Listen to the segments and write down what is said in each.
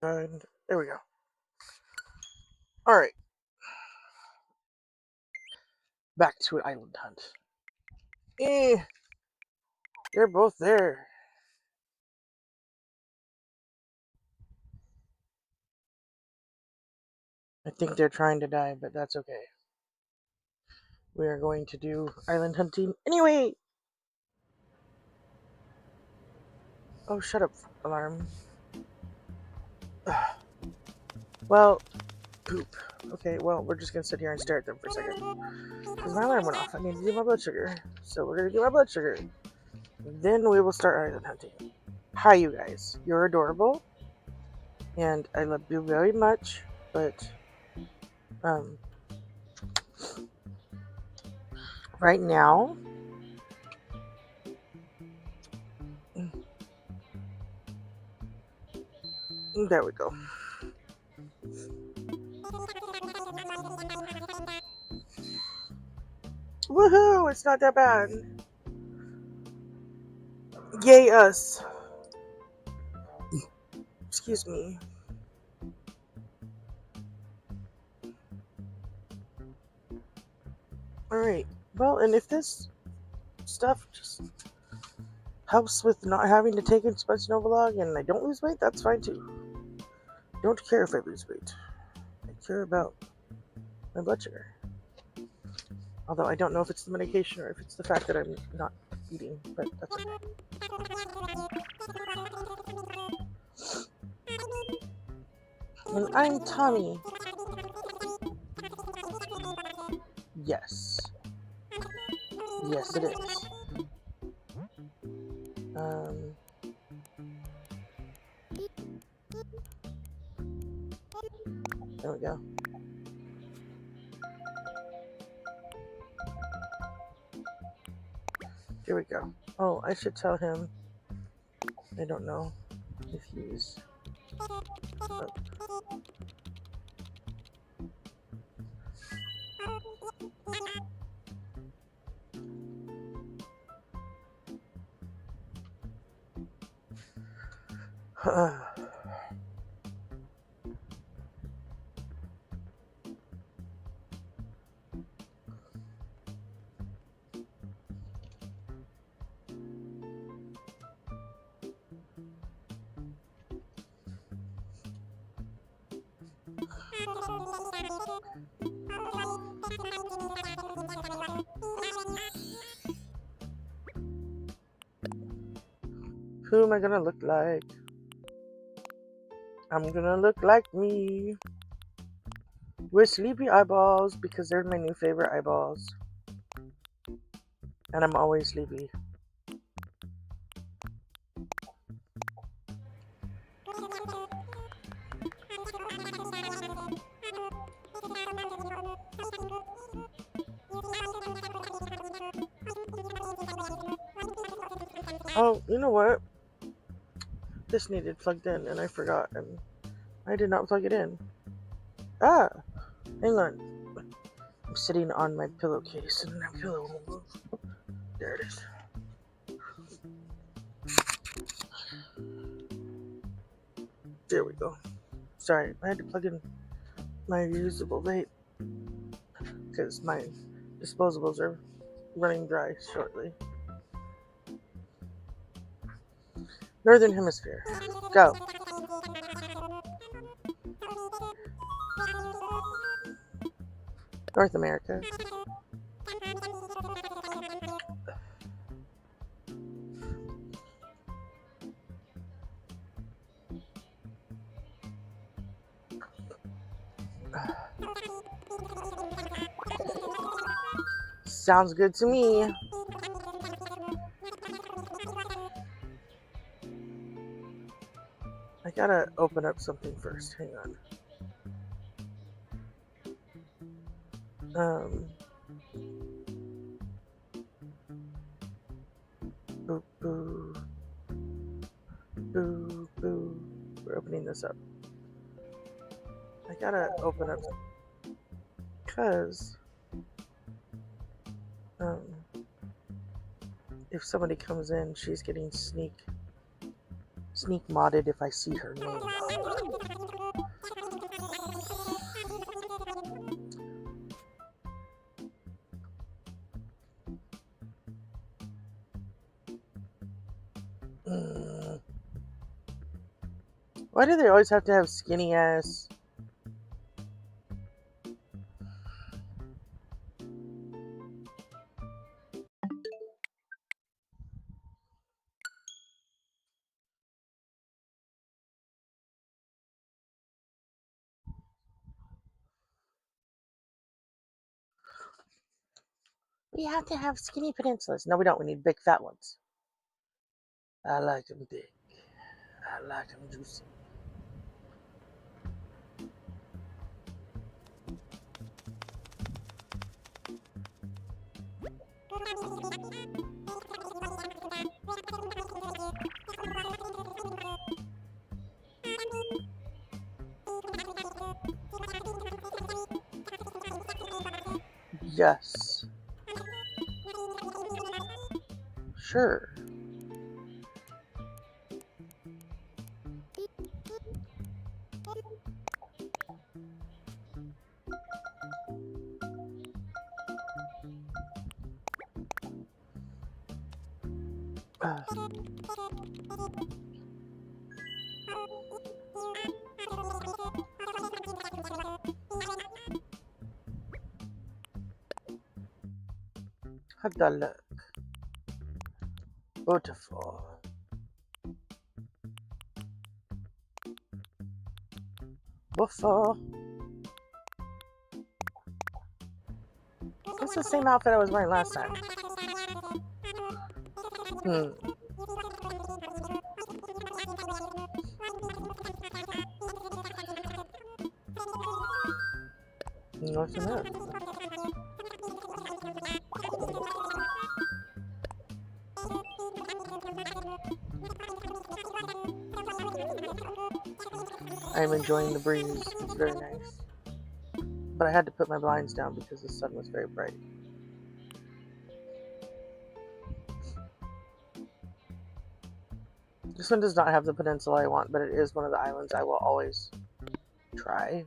And there we go. Alright. Back to an island hunt. They're both there. I think they're trying to die, but that's okay. We are going to do island hunting anyway! Oh, shut up, alarm. Well, poop. Okay, well, we're just gonna sit here and stare at them for a second. Because my alarm went off. I need to do my blood sugar. So we're gonna do my blood sugar. Then we will start island hunting. Hi, you guys. You're adorable. And I love you very much. But, right now, there we go. Woohoo! It's not that bad. Yay us. Excuse me. Alright. Well, and if this stuff just helps with not having to take it much Novolog and I don't lose weight, that's fine too. Don't care if I lose weight. I care about my blood sugar. Although I don't know if it's the medication or if it's the fact that I'm not eating, but that's okay. And I'm Tommy. Yes. Yes, it is. There we go. Here we go. Oh, I should tell him. I don't know if he's... Oh. Who am I gonna look like? I'm gonna look like me. With sleepy eyeballs, because they're my new favorite eyeballs. And I'm always sleepy. Oh, you know what? This needed plugged in and I forgot, and I did not plug it in. Ah! Hang on. I'm sitting on my pillowcase and my pillow won't move. There it is. There we go. Sorry, I had to plug in my reusable vape because my disposables are running dry shortly. Northern Hemisphere. Go. North America. Sounds good to me. I gotta open up something first. Hang on. Boo, boo. Boo, boo. We're opening this up. I gotta open up because if somebody comes in, she's getting sneak modded if I see her name. Mm. Why do they always have to have skinny ass? We have to have skinny peninsulas. No, we don't. We need big fat ones. I like them big. I like them juicy. Yes. Sure. Uh, have the look. Beautiful. Woofa. That's the same outfit I was wearing last time. What's in that? I'm enjoying the breeze. It's very nice. But I had to put my blinds down because the sun was very bright. This one does not have the peninsula I want, but it is one of the islands I will always try.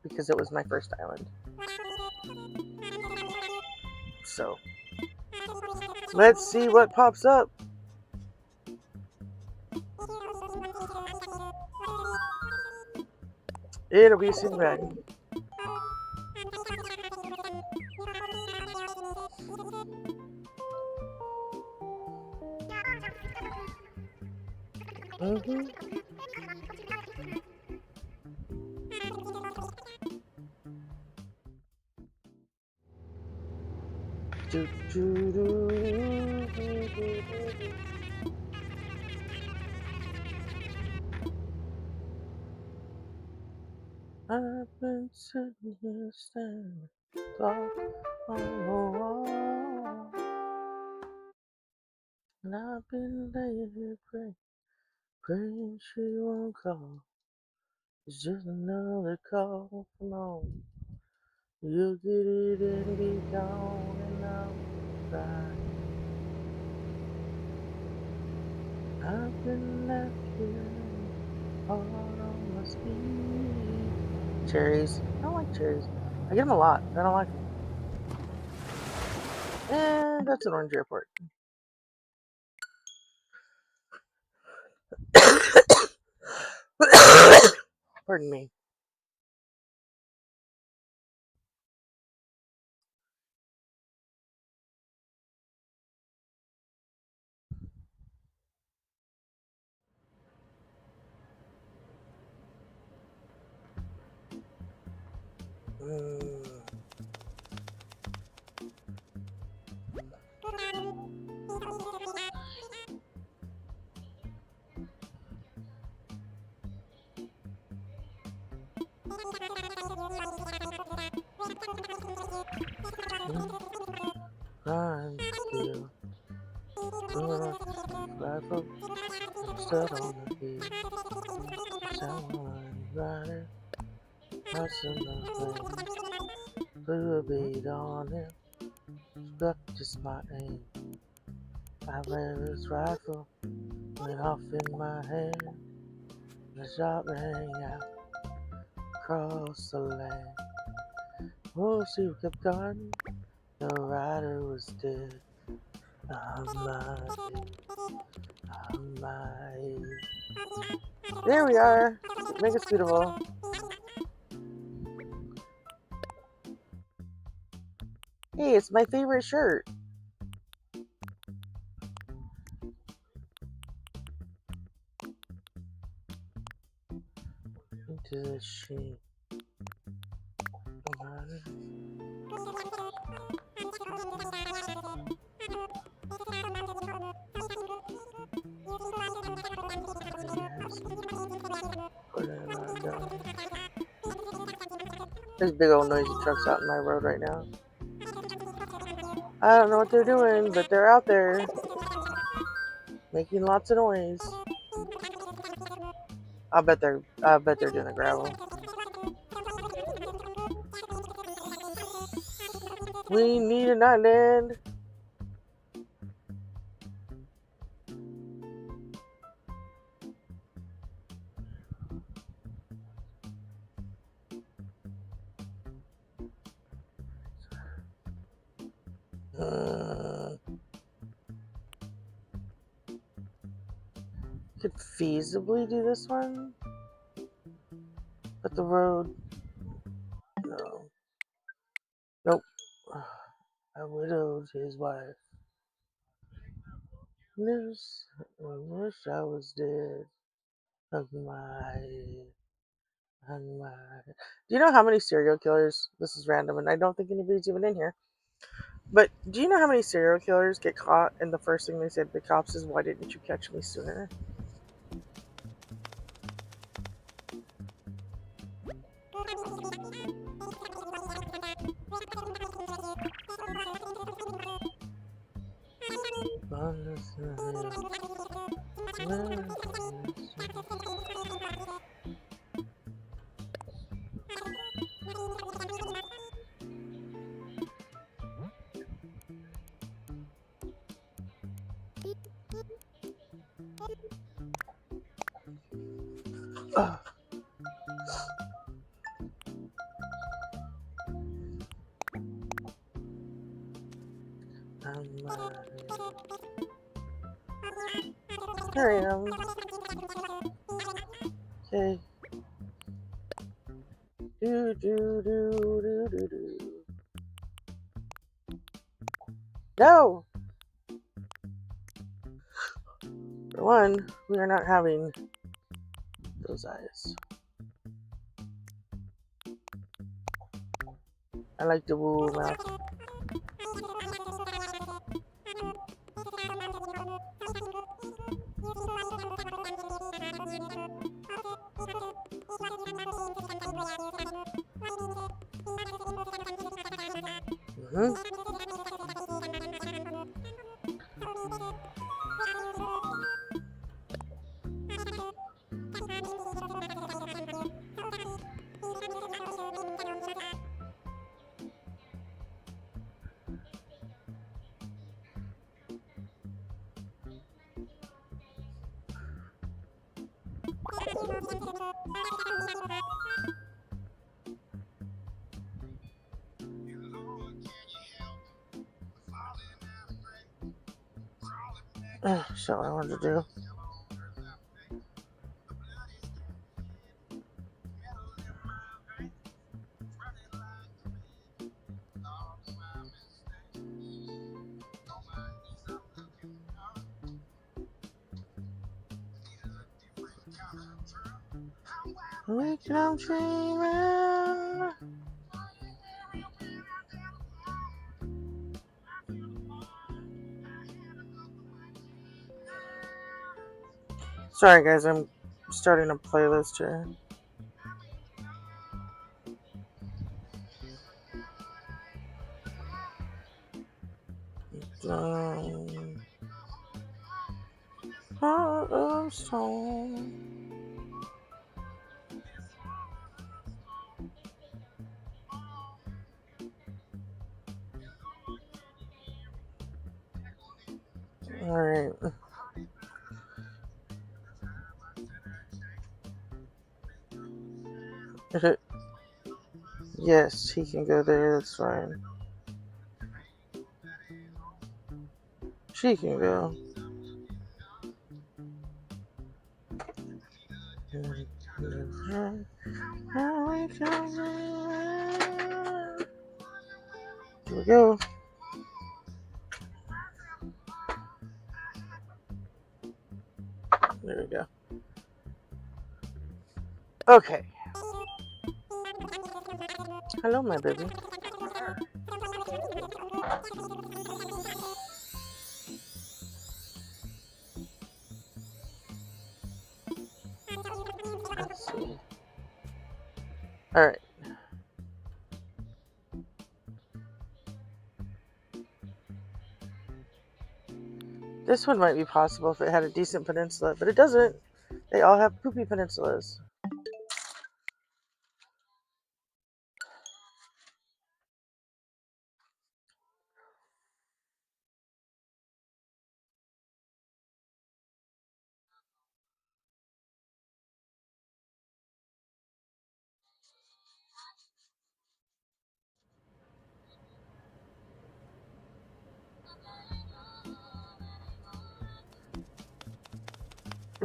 Because it was my first island. So, let's see what pops up. It'll be Sinbad. Mm-hmm. Do, do, do, do, do, do. I've been sitting here staring clock on the wall, and I've been laying here praying she won't call. It's just another call from home. You'll get it and be gone, and I'll cry. I've been left here, hard on my speed. Cherries. I don't like cherries. I get them a lot. I don't like them. And that's an orange airport. Pardon me. I'm still rifle stood on the hill. Someone rider, passing the flame. Blew a bead on him, struck just my aim. I read his rifle, went off in my hand. The shot rang out across the land. Oh, she kept going, The rider was dead. There we are. Make it beautiful. Hey, it's my favorite shirt. Into the sheet. There's big old noisy trucks out in my road right now. I don't know what they're doing, but they're out there making lots of noise. I bet they're doing the gravel. We need an island. Could feasibly do this one, but the road, no. Nope. I widowed his wife. I wish I was dead. Hug my. Do you know how many serial killers? This is random, and I don't think anybody's even in here. But do you know how many serial killers get caught, and the first thing they say to the cops is, "Why didn't you catch me sooner?" Here I am. Okay. No! For one, we are not having those eyes. I like the woo mouth. So I wanted to do. Waking up dreaming. Sorry guys, I'm starting a playlist here. Heart of stone. Alright. Yes, he can go there, that's fine. She can go. Here we go. There we go. Okay. Hello, my baby. Let's see. All right. This one might be possible if it had a decent peninsula, but it doesn't. They all have poopy peninsulas.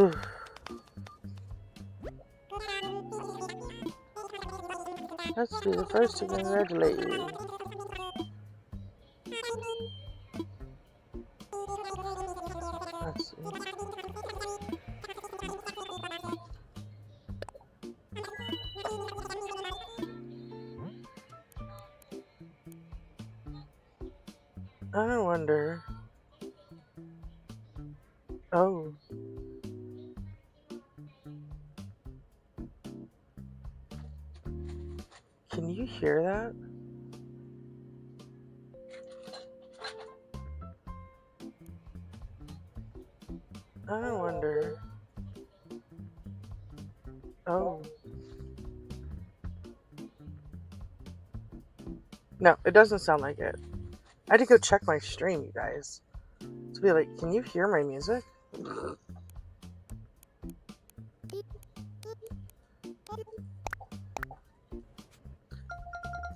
Oof. Let's be the first to congratulate you. Let's see. I wonder. Oh. Can you hear that? I wonder. Oh. No, it doesn't sound like it. I had to go check my stream, you guys. To be like, can you hear my music?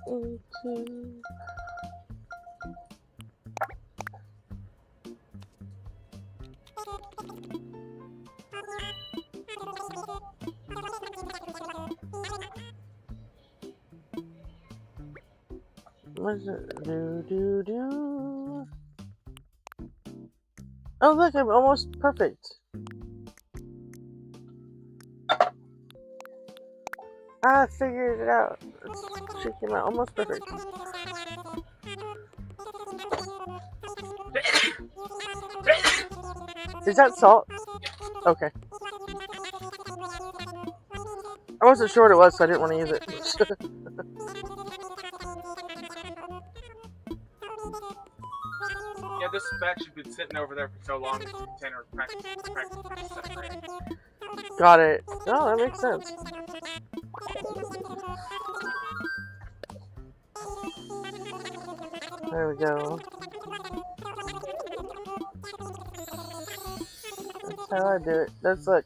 Okay. What is it? Do. Oh, look, I'm almost perfect. I figured it out. It's shaking out almost perfect. Is that salt? Okay. I wasn't sure what it was, so I didn't want to use it. Yeah, this batch has been sitting over there for so long, this container of practice. Got it. Oh, that makes sense. There we go. That's how I do it. Let's look.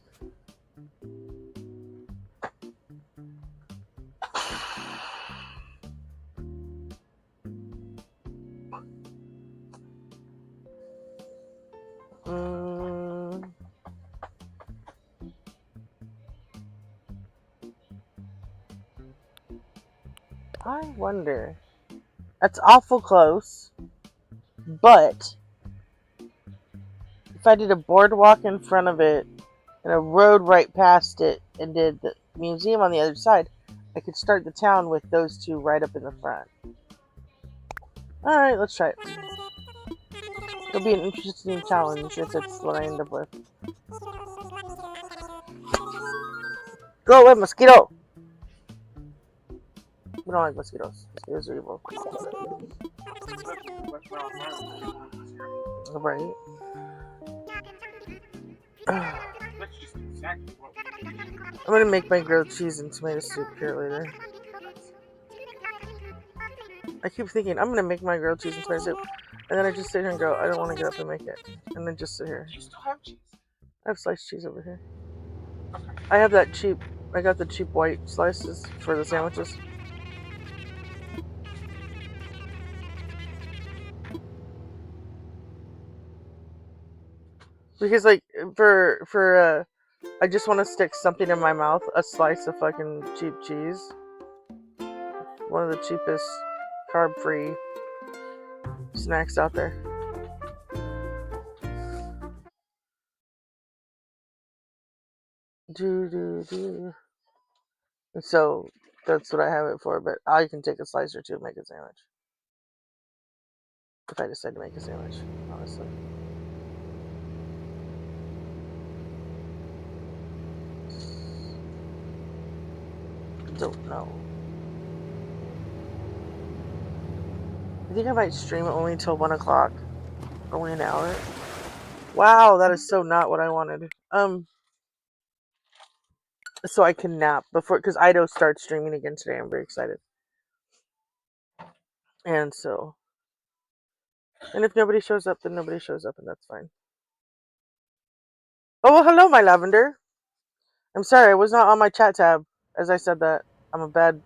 I wonder. That's awful close. But if I did a boardwalk in front of it and a road right past it and did the museum on the other side, I could start the town with those two right up in the front. Alright, let's try it. It'll be an interesting challenge if it's what I end up with. Go away, mosquito! We don't like mosquitoes. Mosquitoes are evil. Right. I'm gonna make my grilled cheese and tomato soup here later. I keep thinking, I'm gonna make my grilled cheese and tomato soup. And then I just sit here and go, I don't want to get up and make it. And then just sit here. Do you still have cheese? I have sliced cheese over here. Okay. I have that cheap, I got the cheap white slices for the sandwiches. Because like for I just want to stick something in my mouth, a slice of fucking cheap cheese. One of the cheapest carb-free snacks out there. And so that's what I have it for, but I can take a slice or two and make a sandwich. If I decide to make a sandwich, honestly. Don't know. I think I might stream it only until 1 o'clock. Only an hour. Wow, that is so not what I wanted. So I can nap before, because Ido starts streaming again today. I'm very excited. And so, and if nobody shows up, then nobody shows up, and that's fine. Oh, well, hello, my lavender. I'm sorry, I was not on my chat tab as I said that. I'm a bad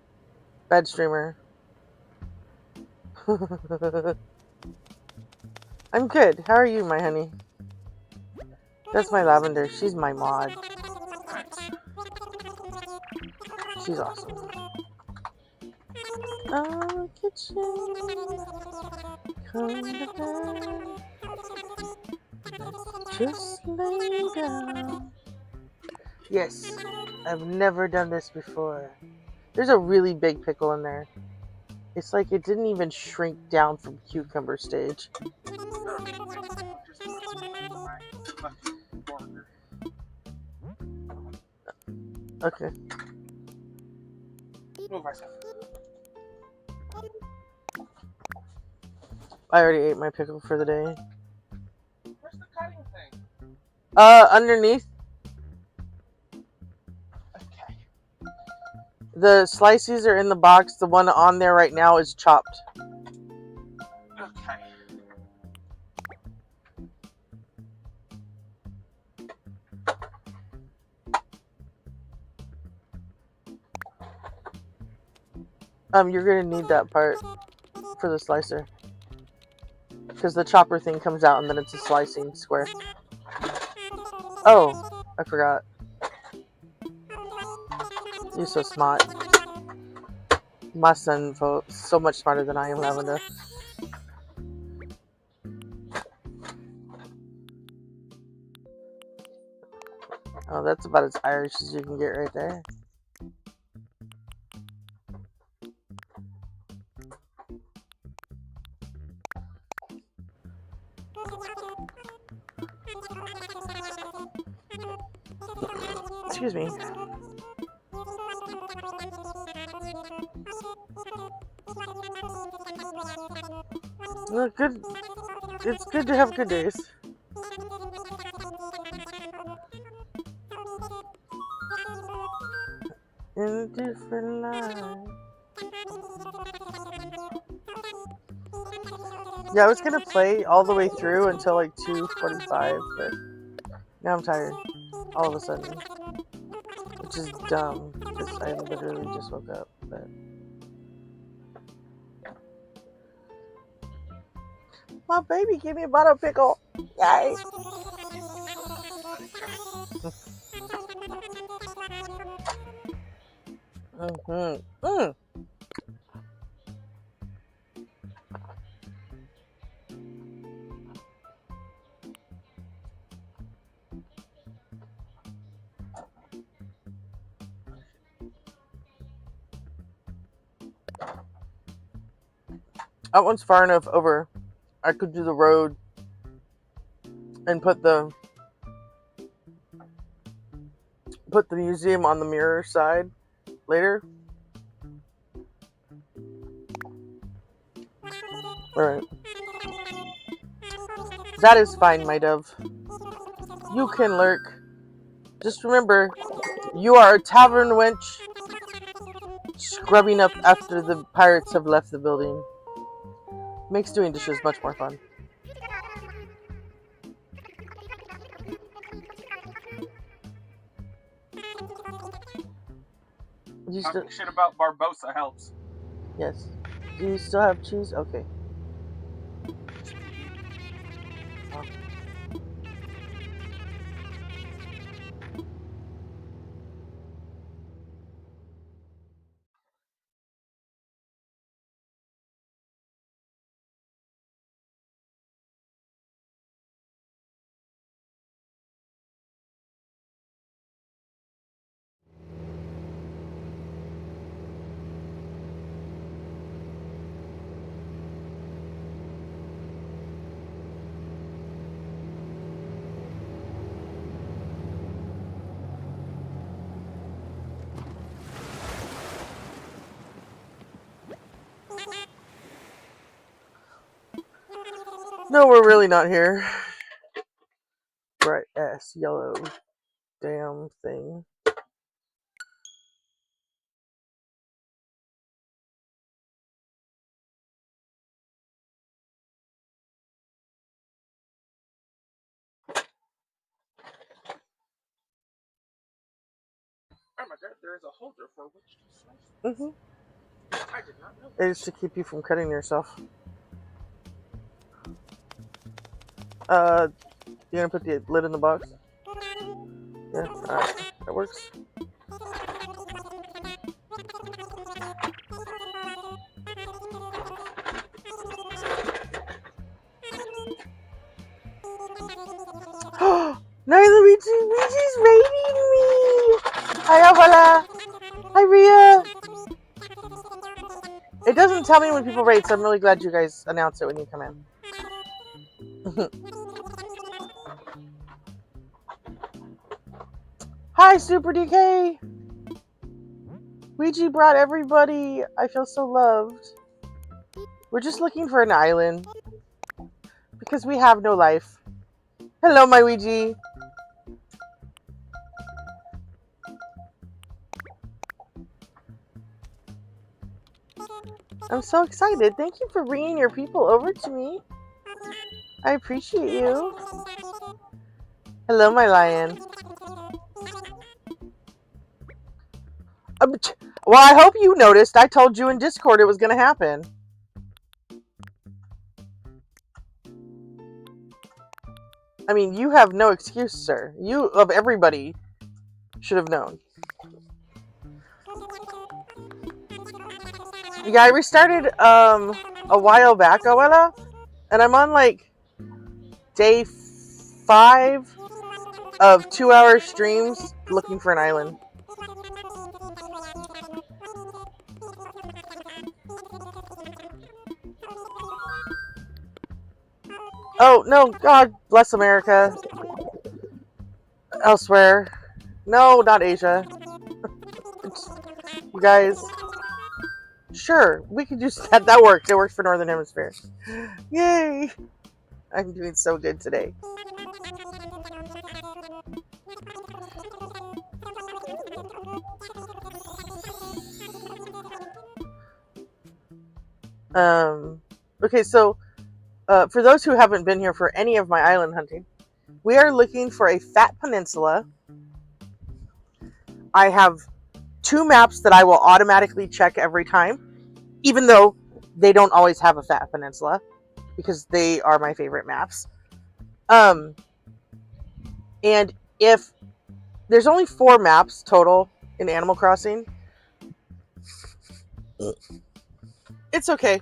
streamer. I'm good. How are you, my honey? That's my lavender. She's my mod. She's awesome. Oh, kitchen, come to bed. Just lay down. Yes, I've never done this before. There's a really big pickle in there. It's like it didn't even shrink down from cucumber stage. Okay. I already ate my pickle for the day. Where's the cutting thing? Underneath. Okay. The slices are in the box. The one on there right now is chopped. Okay. You're gonna need that part for the slicer. Because the chopper thing comes out and then it's a slicing square. Oh, I forgot. You're so smart. My son, so much smarter than I am, Lavender. Oh, that's about as Irish as you can get right there. Excuse me. Well, good. It's good to have good days. In a different life. Yeah, I was gonna play all the way through until like 2:45, but now I'm tired. All of a sudden. Which is dumb, because I literally just woke up, but... My baby gave me a butter pickle! Yay! That one's far enough over. I could do the road and put the museum on the mirror side later. Alright. That is fine, my dove. You can lurk. Just remember, you are a tavern wench scrubbing up after the pirates have left the building. Makes doing dishes much more fun. Talking shit about Barbosa helps. Yes. Do you still have cheese? Okay. No, we're really not here. Bright ass yellow damn thing. Oh my god, there is a holder for which to slice. Mm-hmm. I did not know. It's to keep you from cutting yourself. You gonna put the lid in the box? Yeah, alright, that works. Nyla, Luigi's raiding me! Hi, Abuela! Hi, Ria! It doesn't tell me when people raid, so I'm really glad you guys announce it when you come in. Hi, Super DK! Ouija brought everybody. I feel so loved. We're just looking for an island. Because we have no life. Hello, my Ouija. I'm so excited. Thank you for bringing your people over to me. I appreciate you. Hello, my lion. Well, I hope you noticed. I told you in Discord it was going to happen. I mean, you have no excuse, sir. You, of everybody, should have known. Yeah, I restarted a while back, Abuela, and I'm on like day 5 of 2-hour streams looking for an island. Oh, no, God bless America. Elsewhere. No, not Asia. You guys. Sure, we can do that. That works. It works for Northern Hemisphere. Yay! I'm doing so good today. Okay, so for those who haven't been here for any of my island hunting, we are looking for a fat peninsula. I have 2 maps that I will automatically check every time, even though they don't always have a fat peninsula, because they are my favorite maps. And if there's only 4 maps total in Animal Crossing, it's okay.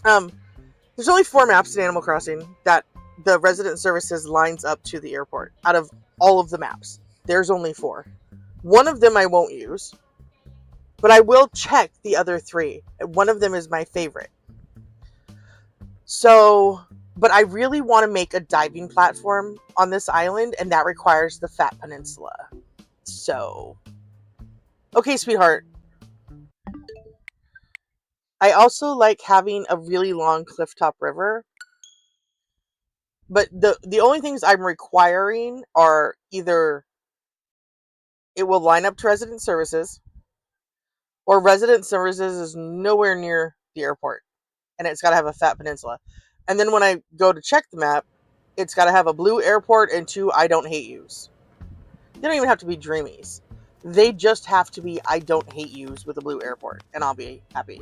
There's only 4 maps in Animal Crossing that the resident services lines up to the airport. Out of all of the maps, there's only 4. One of them I won't use, but I will check the other 3. One of them is my favorite. So, but I really want to make a diving platform on this island, and that requires the Fat Peninsula. So, okay, sweetheart. I also like having a really long clifftop river. But the only things I'm requiring are either it will line up to resident services, or resident services is nowhere near the airport, and it's got to have a fat peninsula. And then when I go to check the map, it's got to have a blue airport and 2 I don't hate yous. They don't even have to be dreamies. They just have to be I don't hate yous with a blue airport, and I'll be happy.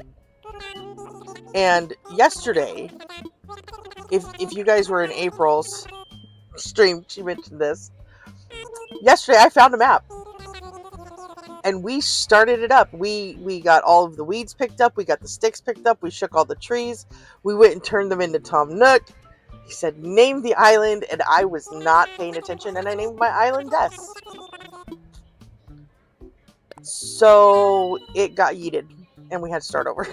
And yesterday, if you guys were in April's stream, she mentioned this. Yesterday, I found a map. And we started it up. We got all of the weeds picked up. We got the sticks picked up. We shook all the trees. We went and turned them into Tom Nook. He said, name the island. And I was not paying attention. And I named my island Des. So it got yeeted. And we had to start over.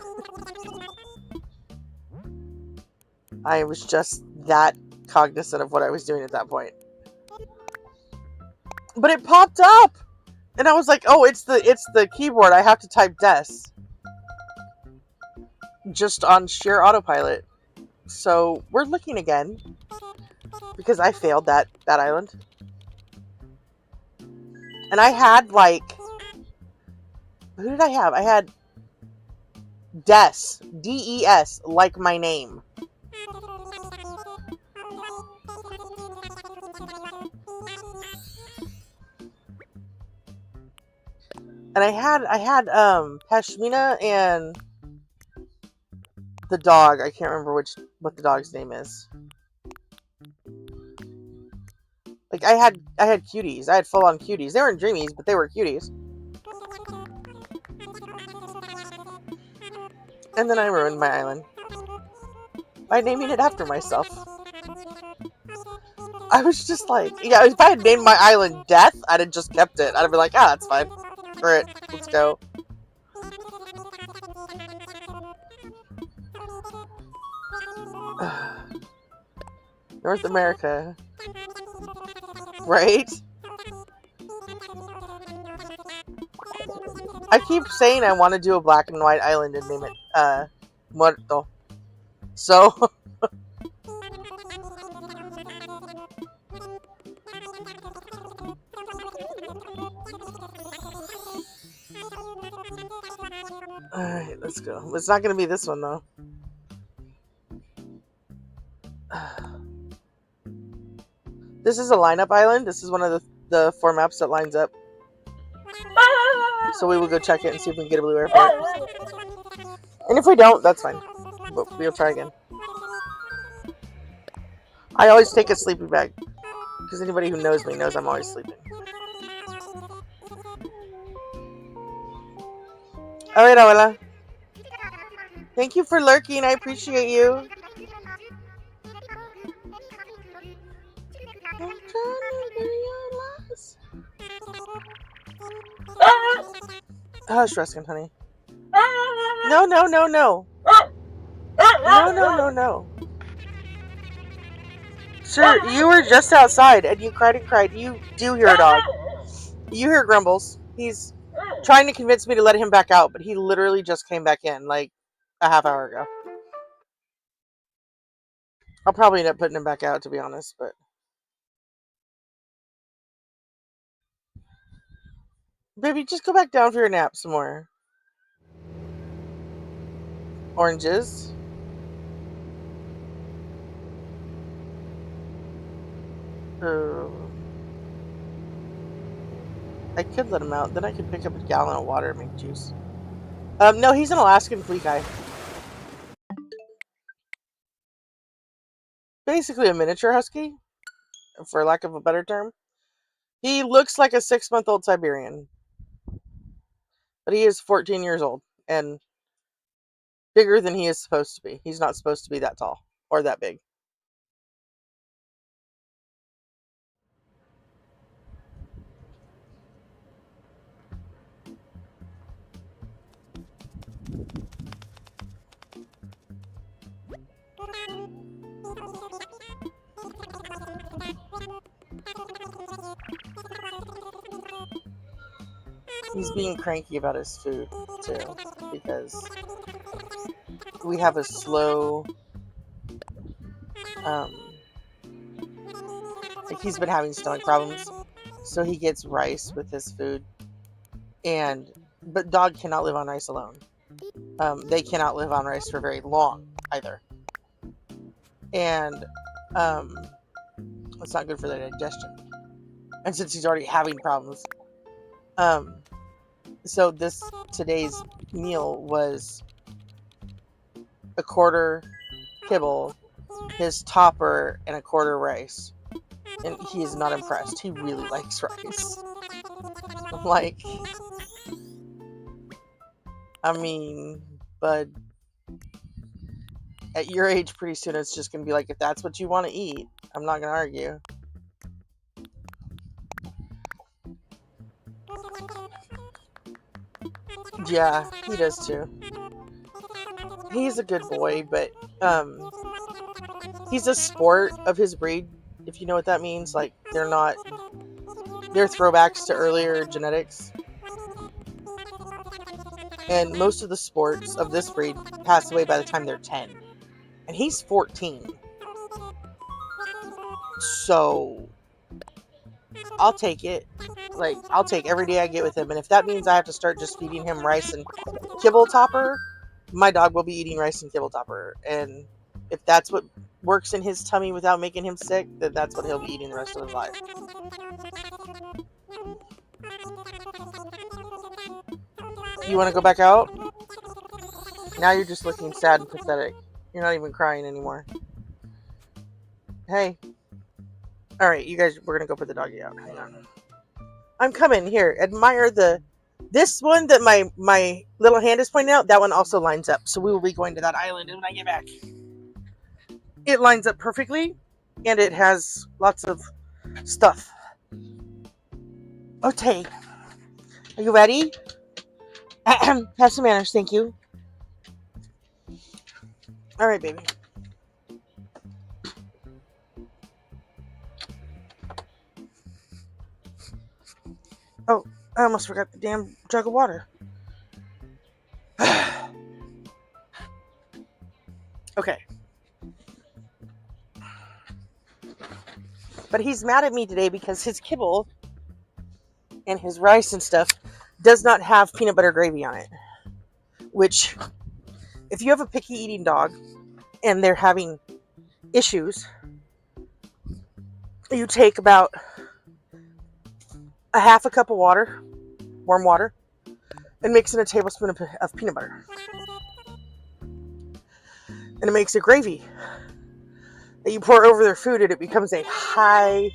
I was just that cognizant of what I was doing at that point. But it popped up. And I was like, oh, it's the keyboard. I have to type Des. Just on sheer autopilot. So we're looking again because I failed that island. And I had like, who did I have? I had Des, DES, like my name. And I had Pashmina and the dog. I can't remember what the dog's name is. Like I had cuties. I had full on cuties. They weren't dreamies, but they were cuties. And then I ruined my island by naming it after myself. I was just like, yeah, if I had named my island Death, I'd have just kept it. I'd have been like, that's fine. Screw it. Let's go. North America. Right? I keep saying I want to do a black and white island and name it Muerto. So alright, let's go. It's not gonna be this one though. This is a lineup island. This is one of the 4 maps that lines up. So we will go check it and see if we can get a blue air for it. And if we don't, that's fine. But we'll try again. I always take a sleeping bag. Because anybody who knows me knows I'm always sleeping. Alright, Abuela. Thank you for lurking. I appreciate you. Hush, Ruskin, honey. No, no, no, no. No, no, no, no. Sir, you were just outside and you cried and cried. You do hear a dog. You hear Grumbles. He's trying to convince me to let him back out, but he literally just came back in like a half hour ago. I'll probably end up putting him back out, to be honest, but... Baby, just go back down for your nap some more. Oranges. Oh. I could let him out. Then I could pick up a gallon of water and make juice. No, he's an Alaskan flea guy. Basically a miniature husky, for lack of a better term. He looks like a 6-month-old Siberian. But he is 14 years old and bigger than he is supposed to be. He's not supposed to be that tall or that big. He's being cranky about his food, too, because we have a slow, like he's been having stomach problems, so he gets rice with his food, but dog cannot live on rice alone. They cannot live on rice for very long, either. And, it's not good for their digestion. And since he's already having problems, so today's meal was a quarter kibble, his topper, and a quarter rice. And he is not impressed. He really likes rice. I'm like, I mean, bud, at your age, pretty soon it's just going to be like, if that's what you want to eat, I'm not going to argue. Yeah, he does too. He's a good boy, but he's a sport of his breed, if you know what that means. Like, they're throwbacks to earlier genetics. And most of the sports of this breed pass away by the time they're 10. and he's 14. So I'll take it. Like, I'll take every day I get with him. And if that means I have to start just feeding him rice and kibble topper, my dog will be eating rice and kibble topper. And if that's what works in his tummy without making him sick, then that's what he'll be eating the rest of his life. You want to go back out? Now you're just looking sad and pathetic. You're not even crying anymore. Hey. Alright, you guys, we're going to go put the doggy out. Hang on. I'm coming. Here, admire this one that my little hand is pointing out. That one also lines up. So we will be going to that island when I get back. It lines up perfectly, and it has lots of stuff. Okay. Are you ready? Have some manners, thank you. Alright, baby. Oh, I almost forgot the damn jug of water. Okay. But he's mad at me today because his kibble and his rice and stuff does not have peanut butter gravy on it. Which, if you have a picky eating dog and they're having issues, you take about a half a cup of water, warm water, and mix in a tablespoon of peanut butter. And it makes a gravy that you pour over their food, and it becomes a high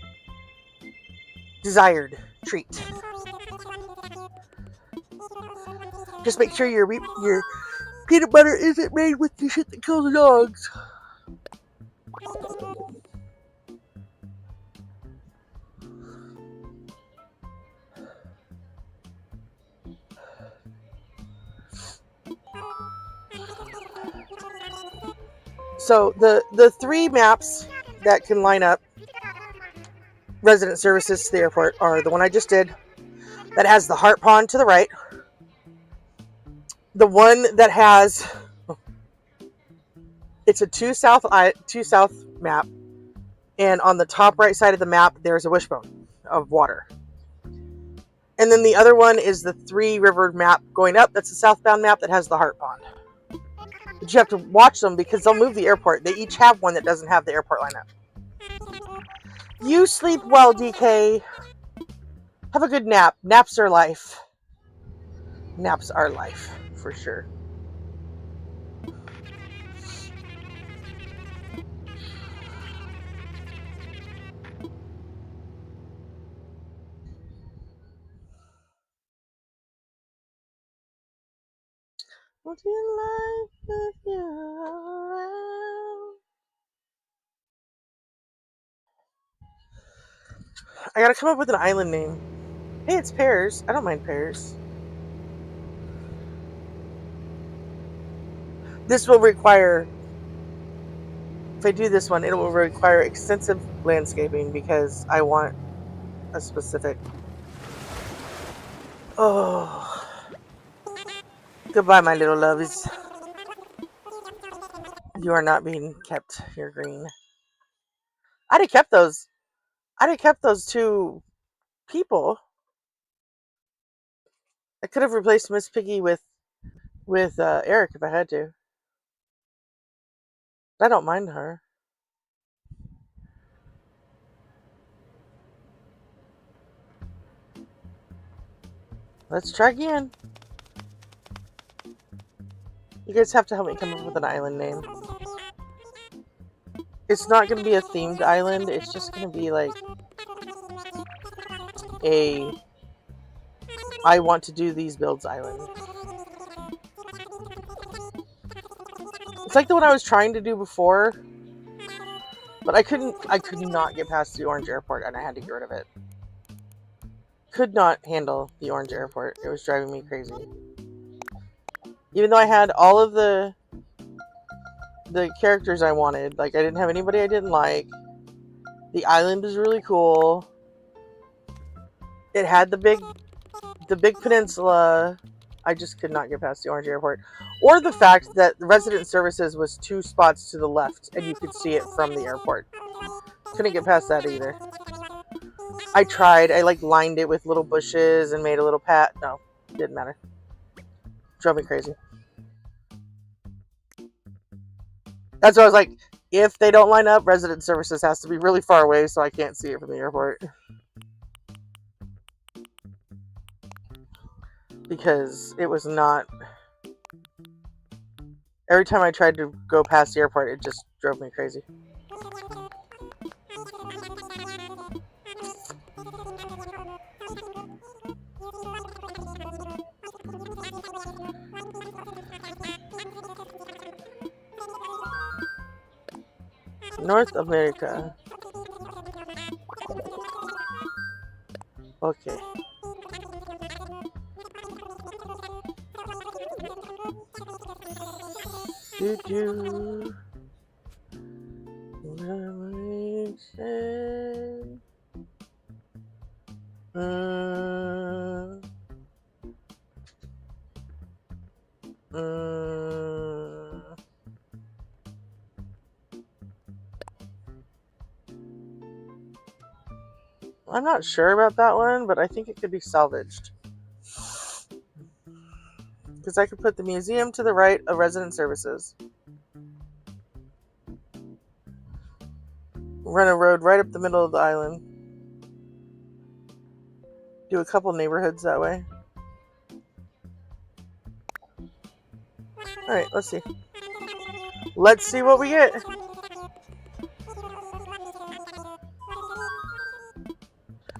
desired treat. Just make sure your peanut butter isn't made with the shit that kills the dogs. So the three maps that can line up resident services to the airport are the one I just did, that has the heart pond to the right, the one that has, it's a two south map, and on the top right side of the map there's a wishbone of water. And then the other one is the three river map going up. That's a southbound map that has the heart pond. But you have to watch them because they'll move the airport. They each have one that doesn't have the airport lineup. You sleep well, DK. Have a good nap. Naps are life. Naps are life, for sure. What's your life with you around? I gotta come up with an island name. Hey, it's pears. I don't mind pears. This will require, if I do this one, it will require extensive landscaping because I want a specific. Oh. Goodbye, my little loves. You are not being kept. You're green. I'd have kept those. I'd have kept those two people. I could have replaced Miss Piggy with Eric if I had to. I don't mind her. Let's try again. You guys have to help me come up with an island name. It's not going to be a themed island. It's just going to be like a I want to do these builds island. It's like the one I was trying to do before, but I could not get past the orange airport and I had to get rid of it. Could not handle the orange airport. It was driving me crazy. Even though I had all of the characters I wanted, like I didn't have anybody I didn't like. The island was really cool. It had the big peninsula. I just could not get past the Orange Airport. Or the fact that the resident services was 2 spots to the left and you could see it from the airport. Couldn't get past that either. I tried. I like lined it with little bushes and made a little path. No, didn't matter. Drove me crazy. That's why I was like, if they don't line up, resident services has to be really far away so I can't see it from the airport. Because it was not... Every time I tried to go past the airport, it just drove me crazy. North America. Okay. Do-do. I'm not sure about that one, but I think it could be salvaged. Because I could put the museum to the right of resident services. Run a road right up the middle of the island. Do a couple neighborhoods that way. Alright, let's see. Let's see what we get.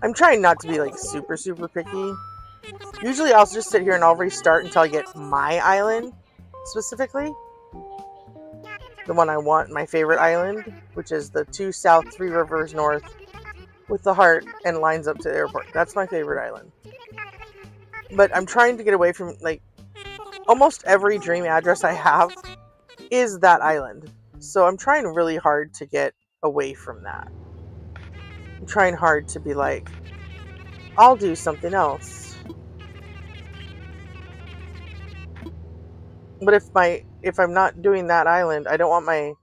I'm trying not to be like super picky. Usually I'll just sit here and I'll restart until I get my island specifically. The one I want, my favorite island, which is the 2 south, 3 rivers north with the heart and lines up to the airport. That's my favorite island. But I'm trying to get away from, like, almost every dream address I have is that island. So I'm trying really hard to get away from that. I'm trying hard to be like, I'll do something else. But if I'm not doing that island, I don't want my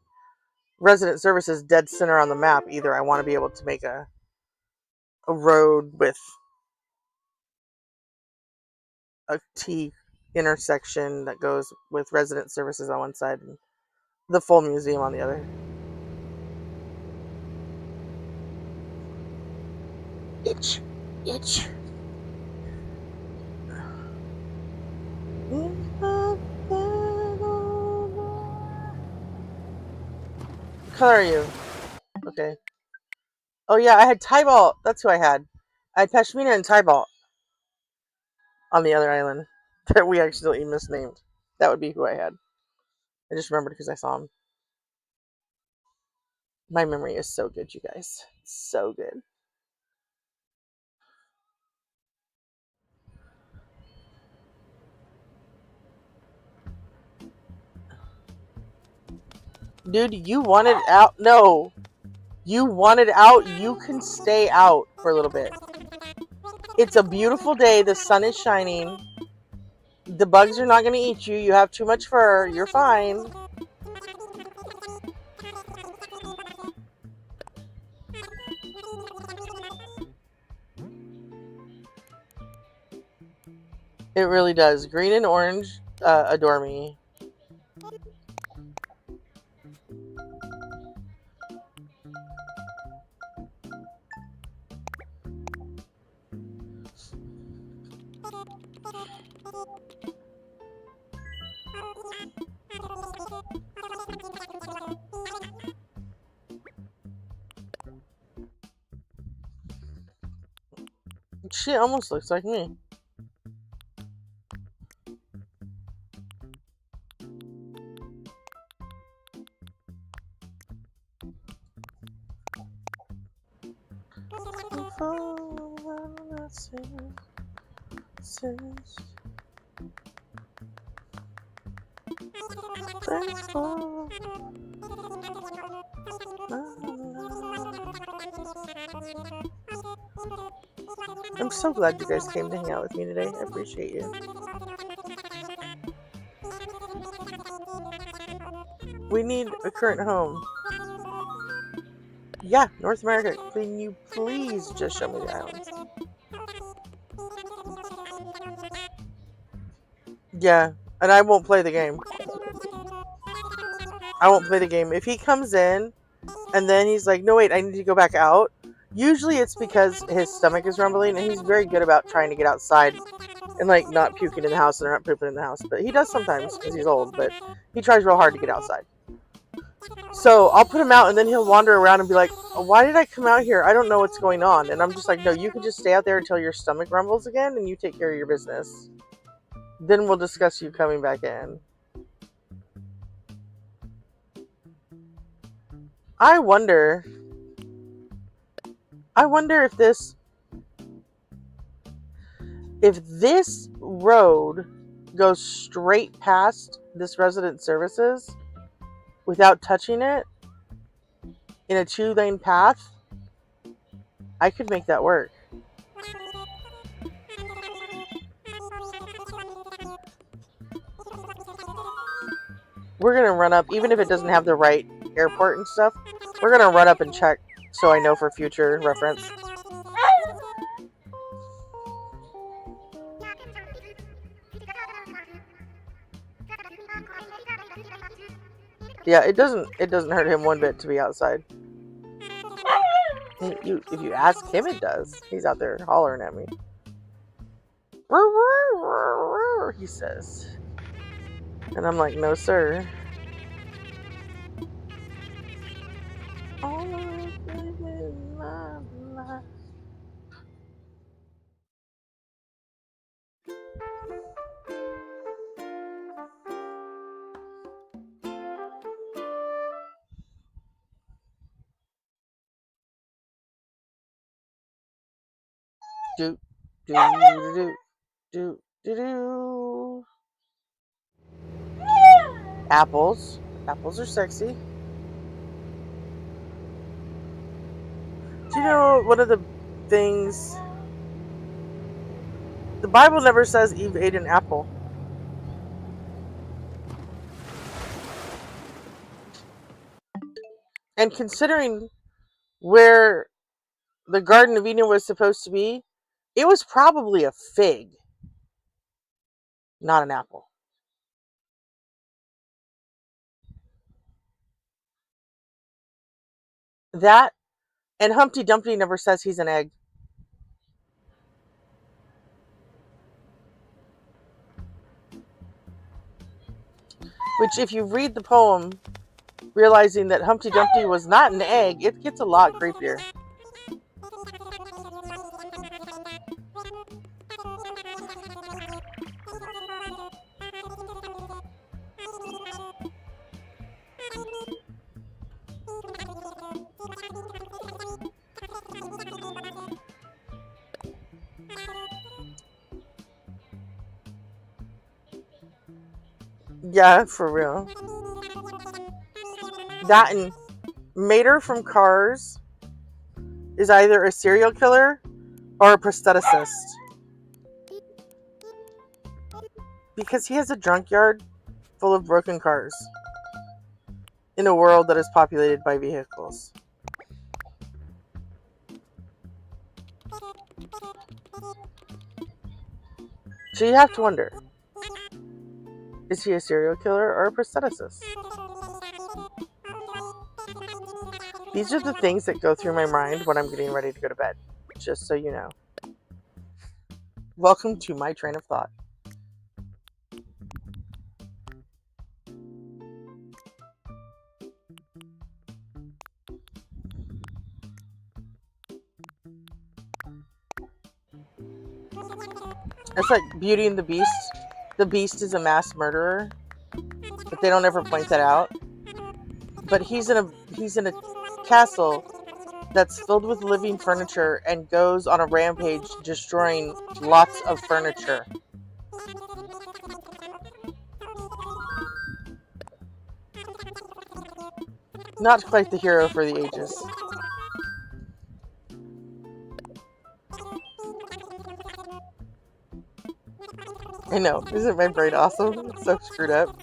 resident services dead center on the map either. I want to be able to make a road with a T intersection that goes with resident services on one side and the full museum on the other. Itch. What color are you? Okay. Oh yeah, I had Tybalt. That's who I had. I had Pashmina and Tybalt on the other island that we accidentally misnamed. That would be who I had. I just remembered because I saw him. My memory is so good, you guys. So good. Dude, you wanted out? No. You wanted out? You can stay out for a little bit. It's a beautiful day. The sun is shining. The bugs are not going to eat you. You have too much fur. You're fine. It really does. Green and orange adore me. She almost looks like me. I'm so glad you guys came to hang out with me today. I appreciate you. We need a current home. Yeah, North America. Can you please just show me the islands? Yeah, and I won't play the game. I won't play the game. If he comes in and then he's like, no, wait, I need to go back out. Usually it's because his stomach is rumbling, and he's very good about trying to get outside and like not puking in the house and not pooping in the house. But he does sometimes because he's old, but he tries real hard to get outside. So I'll put him out, and then he'll wander around and be like, why did I come out here? I don't know what's going on. And I'm just like, no, you can just stay out there until your stomach rumbles again and you take care of your business. Then we'll discuss you coming back in. I wonder if this road goes straight past this resident services without touching it in a 2-lane path, I could make that work. We're gonna run up, even if it doesn't have the right airport and stuff, we're gonna run up and check so I know for future reference. Yeah, it doesn't hurt him one bit to be outside. If you ask him, it does. He's out there hollering at me. He says. And I'm like, no, sir. Do, do, do, do, do, do. Apples. Apples are sexy. Do you know one of the things? The Bible never says Eve ate an apple. And considering where the Garden of Eden was supposed to be, it was probably a fig, not an apple. That, and Humpty Dumpty never says he's an egg. Which, if you read the poem, realizing that Humpty Dumpty was not an egg, it gets a lot creepier. Yeah, for real. That and Mater from Cars is either a serial killer or a prostheticist. Because he has a junkyard full of broken cars in a world that is populated by vehicles. So you have to wonder, is he a serial killer or a prostheticist? These are the things that go through my mind when I'm getting ready to go to bed, just so you know. Welcome to my train of thought. It's like Beauty and the Beast. The Beast is a mass murderer, but they don't ever point that out. But he's in a castle that's filled with living furniture and goes on a rampage destroying lots of furniture. Not quite the hero for the ages. I know, isn't my brain awesome? It's so screwed up.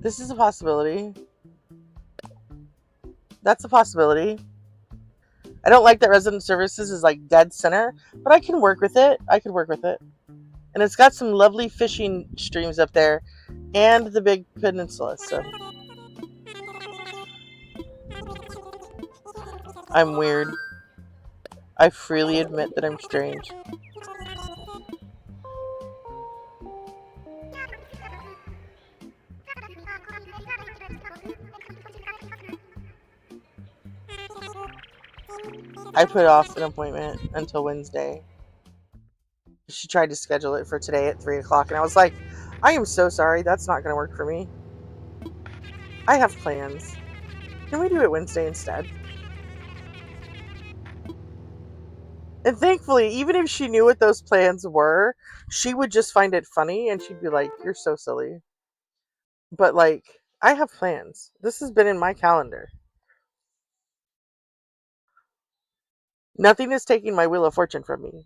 This is a possibility. That's a possibility. I don't like that resident services is like dead center, but I can work with it. I could work with it. And it's got some lovely fishing streams up there and the big peninsula, so I'm weird. I freely admit that I'm strange. I put off an appointment until Wednesday. She tried to schedule it for today at 3 o'clock, and I was like, I am so sorry, that's not going to work for me. I have plans. Can we do it Wednesday instead? And thankfully, even if she knew what those plans were, she would just find it funny, and she'd be like, you're so silly. But, like, I have plans. This has been in my calendar. Nothing is taking my Wheel of Fortune from me.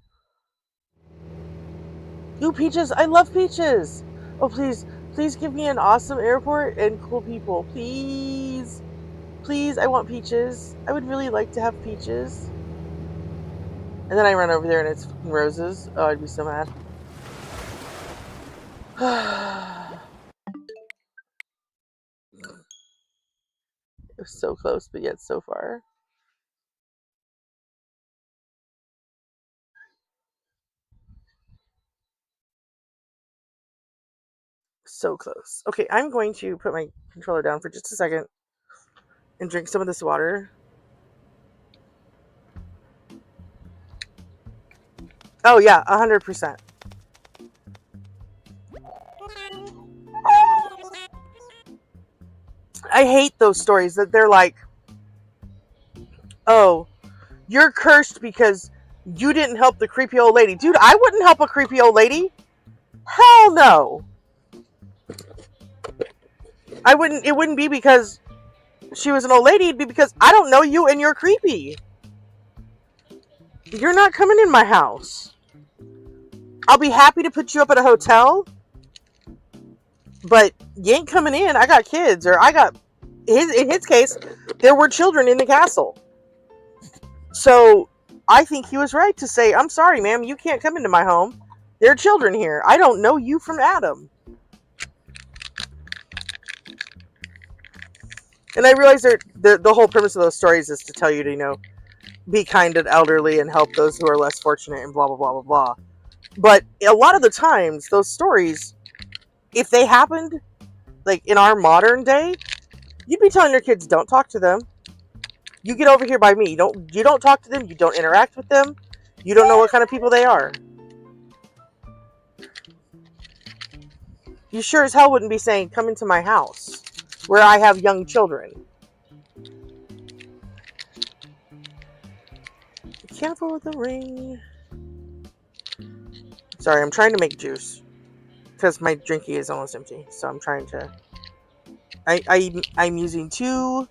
Ooh, Peaches! I love Peaches! Oh, please, please give me an awesome airport and cool people. Please! Please, I want Peaches. I would really like to have Peaches. And then I run over there and it's roses. Oh, I'd be so mad. It was so close, but yet so far. So close. Okay, I'm going to put my controller down for just a second and drink some of this water. Oh yeah, 100%. I hate those stories that they're like, oh, you're cursed because you didn't help the creepy old lady. Dude, I wouldn't help a creepy old lady. Hell no. I wouldn't. It wouldn't be because she was an old lady. It'd be because I don't know you and you're creepy. You're not coming in my house. I'll be happy to put you up at a hotel, but you ain't coming in. I got kids, or I got in his case, there were children in the castle. So I think he was right to say, I'm sorry, ma'am, you can't come into my home. There are children here. I don't know you from Adam. And I realize the whole premise of those stories is to tell you to, you know, be kind to the elderly and help those who are less fortunate and blah, blah, blah, blah, blah. But a lot of the times, those stories, if they happened, like, in our modern day, you'd be telling your kids, don't talk to them. You get over here by me. You don't talk to them. You don't interact with them. You don't know what kind of people they are. You sure as hell wouldn't be saying, come into my house where I have young children. Be careful with the ring. Sorry, I'm trying to make juice because my drinky is almost empty. So I'm trying to. I'm using 2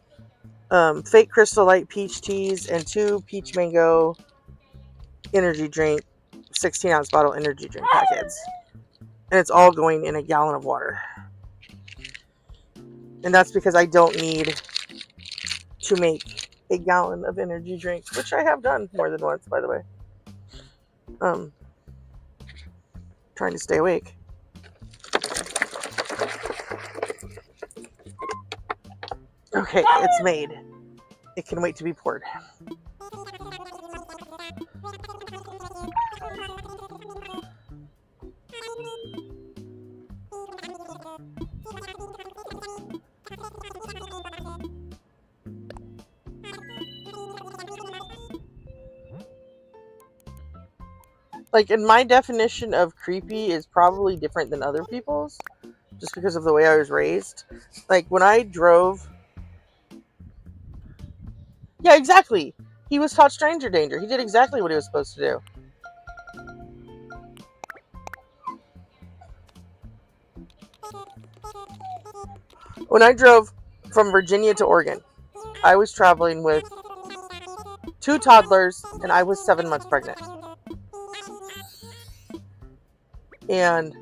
fake Crystal Light peach teas and 2 peach mango energy drink, 16-ounce bottle energy drink packets. And it's all going in a gallon of water. And that's because I don't need to make a gallon of energy drinks, which I have done more than once, by the way. Trying to stay awake. Okay, it's made. It can wait to be poured. Like, in my definition of creepy is probably different than other people's, just because of the way I was raised. Like, when I drove... Yeah, exactly. He was taught stranger danger. He did exactly what he was supposed to do. When I drove from Virginia to Oregon, I was traveling with 2 toddlers, and I was 7 months pregnant. And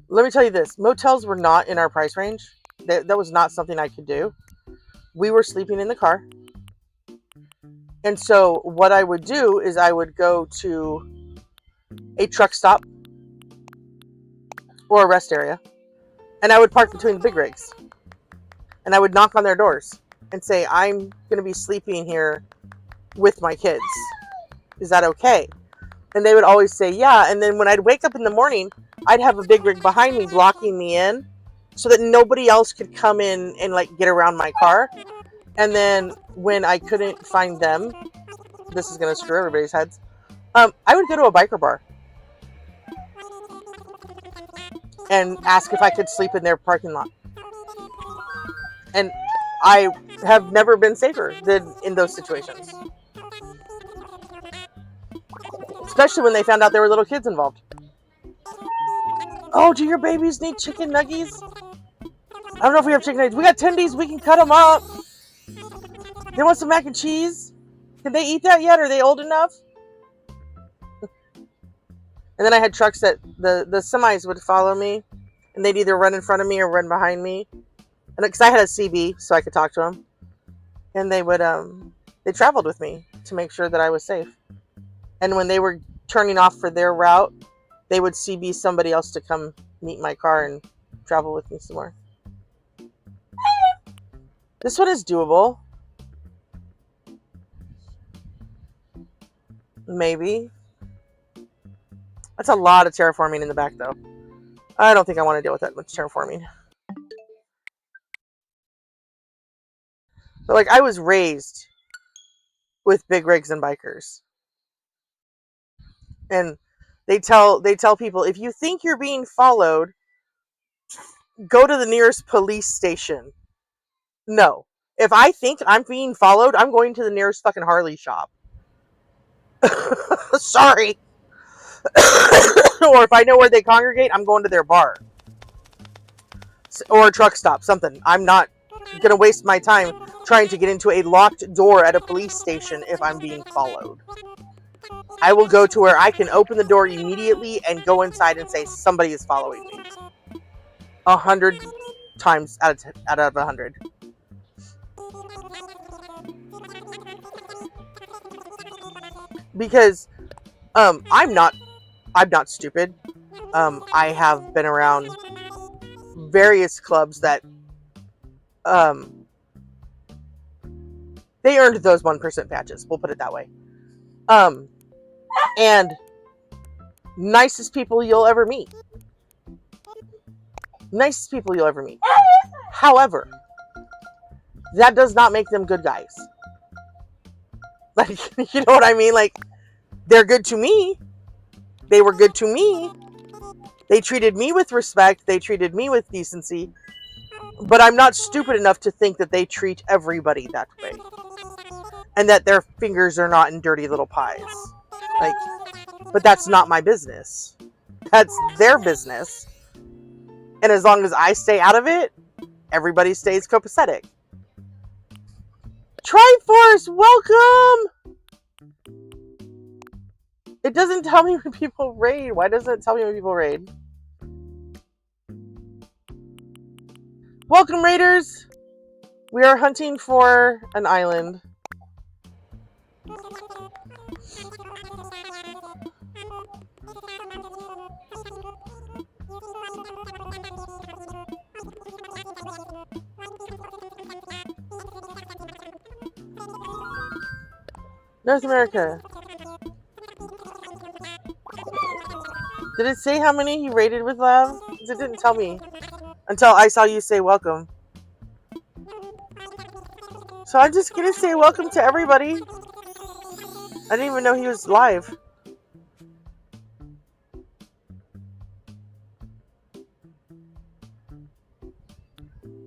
let me tell you this. Motels were not in our price range. That was not something I could do. We were sleeping in the car. And so what I would do is I would go to a truck stop or a rest area, and I would park between the big rigs. And I would knock on their doors and say, I'm going to be sleeping here with my kids. Is that okay? And they would always say, yeah. And then when I'd wake up in the morning, I'd have a big rig behind me blocking me in so that nobody else could come in and like get around my car. And then when I couldn't find them, this is going to screw everybody's heads, I would go to a biker bar and ask if I could sleep in their parking lot. And I have never been safer than in those situations. Especially when they found out there were little kids involved. Oh, do your babies need chicken nuggies? I don't know if we have chicken nuggies. We got tendies. We can cut them up. They want some mac and cheese. Can they eat that yet? Are they old enough? And then I had trucks that the semis would follow me, and they'd either run in front of me or run behind me. And because I had a CB, so I could talk to them, and they would they traveled with me to make sure that I was safe. And when they were turning off for their route, they would CB somebody else to come meet my car and travel with me some more. This one is doable. Maybe. That's a lot of terraforming in the back, though. I don't think I want to deal with that much terraforming. But, like, I was raised with big rigs and bikers. And they tell people, if you think you're being followed, go to the nearest police station. No. If I think I'm being followed, I'm going to the nearest fucking Harley shop. Sorry. Or if I know where they congregate, I'm going to their bar. Or a truck stop, something. I'm not going to waste my time trying to get into a locked door at a police station if I'm being followed. I will go to where I can open the door immediately and go inside and say, somebody is following me. 100 times out of 100. Because I'm not stupid. I have been around various clubs that they earned those 1% badges. We'll put it that way. And nicest people you'll ever meet. Nicest people you'll ever meet. However, that does not make them good guys. Like, you know what I mean? Like, they're good to me. They were good to me. They treated me with respect. They treated me with decency. But I'm not stupid enough to think that they treat everybody that way. And that their fingers are not in dirty little pies. Like, but that's not my business. That's their business. And as long as I stay out of it, everybody stays copacetic. Triforce, welcome! It doesn't tell me when people raid. Why doesn't it tell me when people raid? Welcome, raiders! We are hunting for an island. North America. Did it say how many he raided with love? It didn't tell me until I saw you say welcome. So I'm just gonna say welcome to everybody. I didn't even know he was live.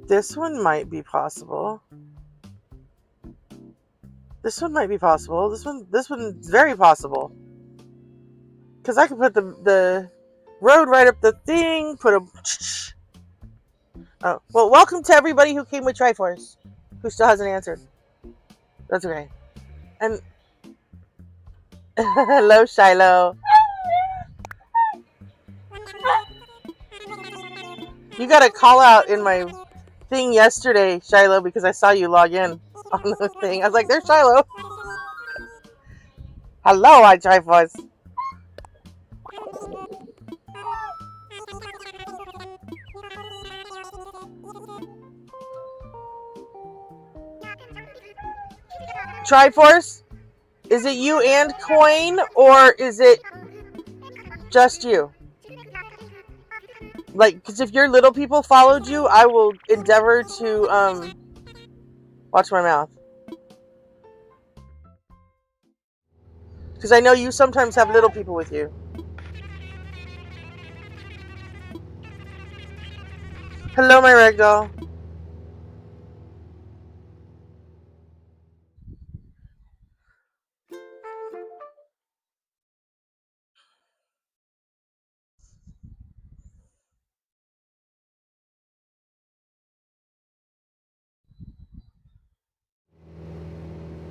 This one might be possible. This one might be possible. This one's very possible. Because I can put the road right up the thing, put a... Oh, well, welcome to everybody who came with Triforce, who still hasn't answered. That's okay. And... Hello, Shiloh. You got a call out in my thing yesterday, Shiloh, because I saw you log in on the thing. I was like, there's Shiloh. Hello, I Triforce. Triforce, is it you and Coin, or is it just you? Like, because if your little people followed you, I will endeavor to watch my mouth. Because I know you sometimes have little people with you. Hello, my ragdoll.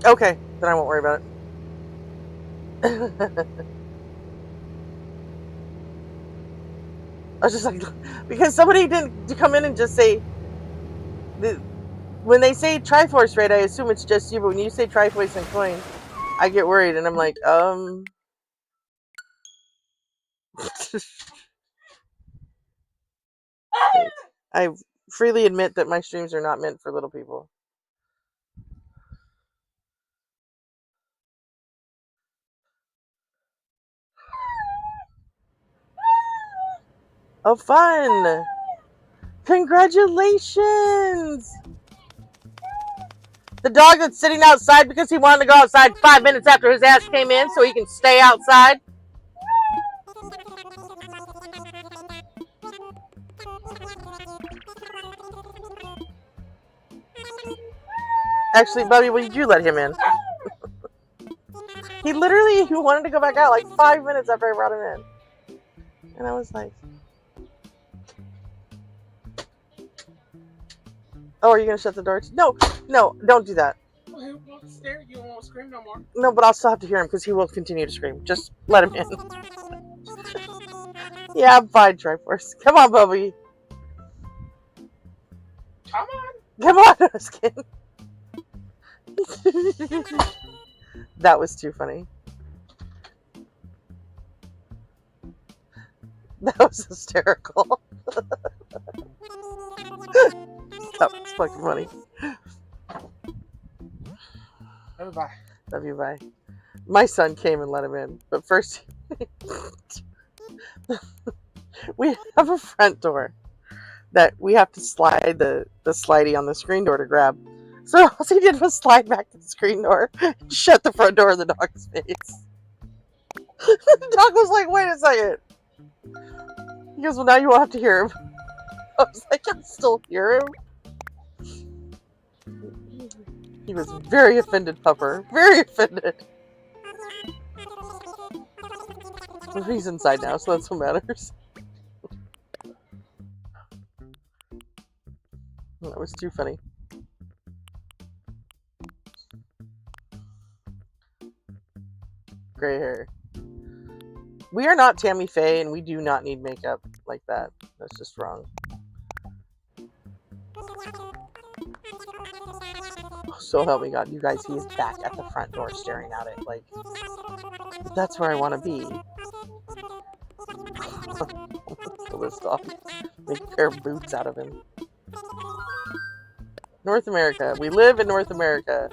Okay, then I won't worry about it. I was just like, because somebody didn't come in and just say, when they say Triforce raid, I assume it's just you, but when you say Triforce and Coin, I get worried, and I'm like, I freely admit that my streams are not meant for little people. Oh, fun! Congratulations! The dog that's sitting outside because he wanted to go outside 5 minutes after his ass came in so he can stay outside. Actually, Bubby, would you let him in? He literally wanted to go back out like 5 minutes after I brought him in. And I was like, oh, are you going to shut the door? No, don't do that. Well, he won't stare. You won't scream no more. No, but I'll still have to hear him because he will continue to scream. Just let him in. Yeah, I'm fine, Triforce. Come on, Bubby. Come on. Come on, Skin. That was too funny. That was hysterical. That was fucking funny. Bye. Love you, bye. My son came and let him in, but first, we have a front door that we have to slide the slidey on the screen door to grab. So all he did was slide back to the screen door, shut the front door in the dog's face. The dog was like, wait a second. He goes, well, now you won't have to hear him. I was like, I still hear him. He was very offended, Pupper. Very offended. He's inside now, so that's what matters. That was too funny. Gray hair. We are not Tammy Faye, and we do not need makeup like that. That's just wrong. So help me God, you guys, he is back at the front door staring at it. Like, that's where I want to be. Kill this dog. Make a pair of boots out of him. North America. We live in North America,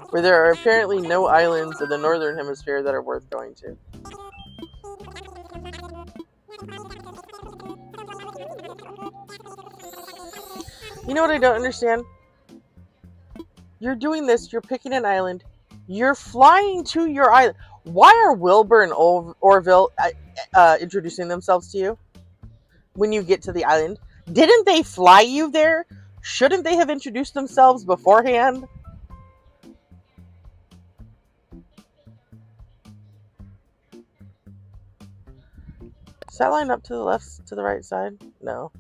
where there are apparently no islands in the northern hemisphere that are worth going to. You know what I don't understand? You're doing this, you're picking an island, you're flying to your island. Why are Wilbur and Orville introducing themselves to you when you get to the island? Didn't they fly you there? Shouldn't they have introduced themselves beforehand? Does that line up to the left, to the right side? No.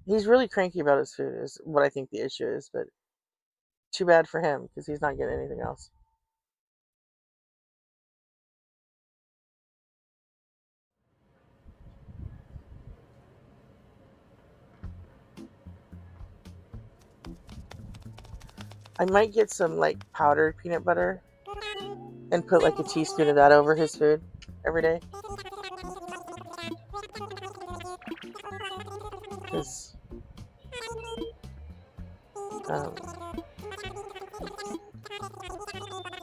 He's really cranky about his food, is what I think the issue is, but too bad for him, because he's not getting anything else. I might get some like powdered peanut butter and put like a teaspoon of that over his food every day. Because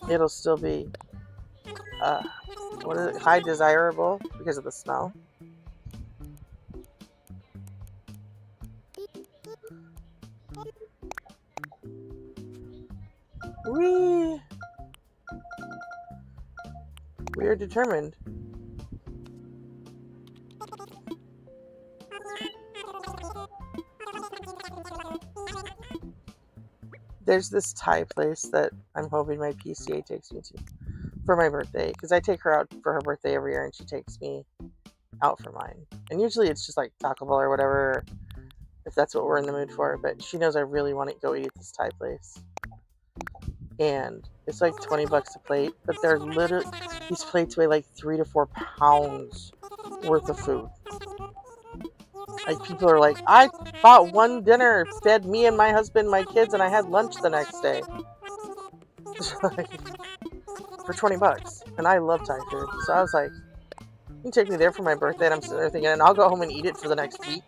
it'll still be what is it, high desirable because of the smell. We are determined. There's this Thai place that I'm hoping my PCA takes me to for my birthday, because I take her out for her birthday every year and she takes me out for mine. And usually it's just like Taco Bell or whatever, if that's what we're in the mood for. But she knows I really want to go eat at this Thai place. And it's like $20 a plate, but they're literally, these plates weigh like 3 to 4 pounds worth of food. Like, people are like, I bought one dinner, fed me and my husband, my kids, and I had lunch the next day. For $20. And I love Thai food. So I was like, you can take me there for my birthday. And I'm sitting there thinking, and I'll go home and eat it for the next week.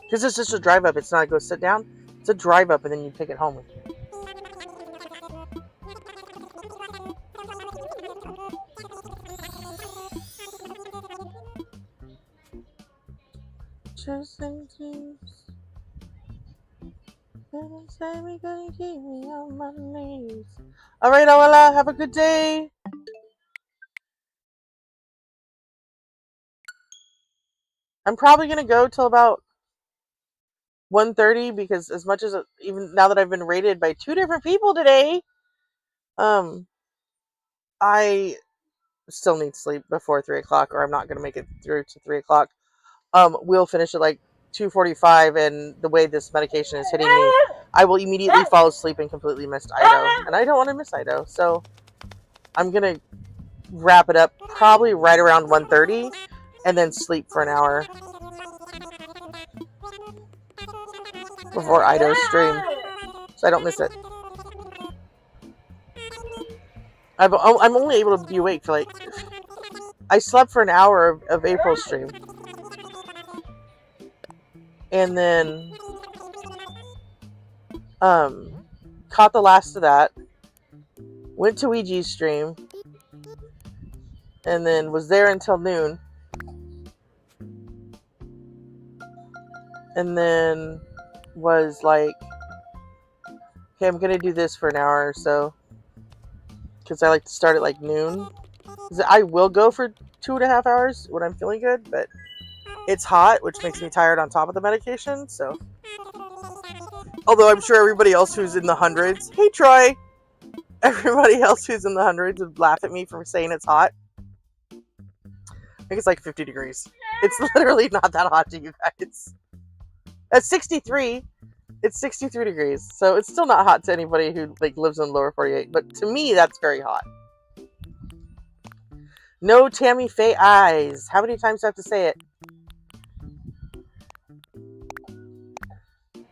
Because it's just a drive up. It's not a go sit down. It's a drive up and then you take it home with you. Just in case. Say we gonna keep me on my knees. All right, Awala, have a good day. I'm probably gonna go till about 1:30 because as much as even now that I've been rated by 2 different people today, I still need sleep before 3 o'clock, or I'm not gonna make it through to 3 o'clock. We'll finish at like 2:45, and the way this medication is hitting me, I will immediately fall asleep and completely miss Ido, and I don't want to miss Ido, so I'm gonna wrap it up probably right around 1:30, and then sleep for an hour before Ido's stream, so I don't miss it. I'm only able to be awake for like, I slept for an hour of April's stream, and then caught the last of that, went to Ouija's stream, and then was there until noon, and then was like, okay, I'm gonna do this for an hour or so, because I like to start at like noon. I will go for 2.5 hours when I'm feeling good, but it's hot, which makes me tired on top of the medication. So, although I'm sure everybody else who's in the hundreds, hey Troy, everybody else who's in the hundreds would laugh at me for saying it's hot. I think it's like 50 degrees. It's literally not that hot to you guys. At 63, it's 63 degrees, so it's still not hot to anybody who like lives in the lower 48. But to me, that's very hot. No Tammy Faye eyes. How many times do I have to say it?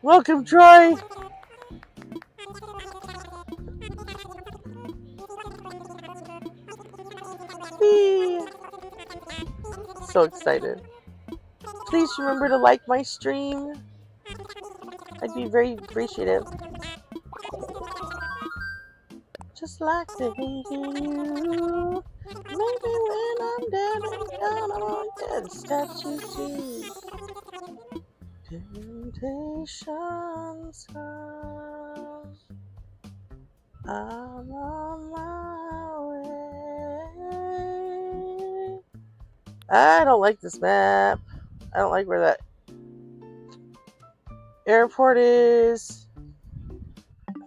Welcome, Troy. Whee. So excited. Please remember to like my stream. I'd be very appreciative. Just like to hear you. Maybe when I'm down and down, I won't get a statue too. Temptations come. I'm on my way. I don't like this map. I don't like where that airport is.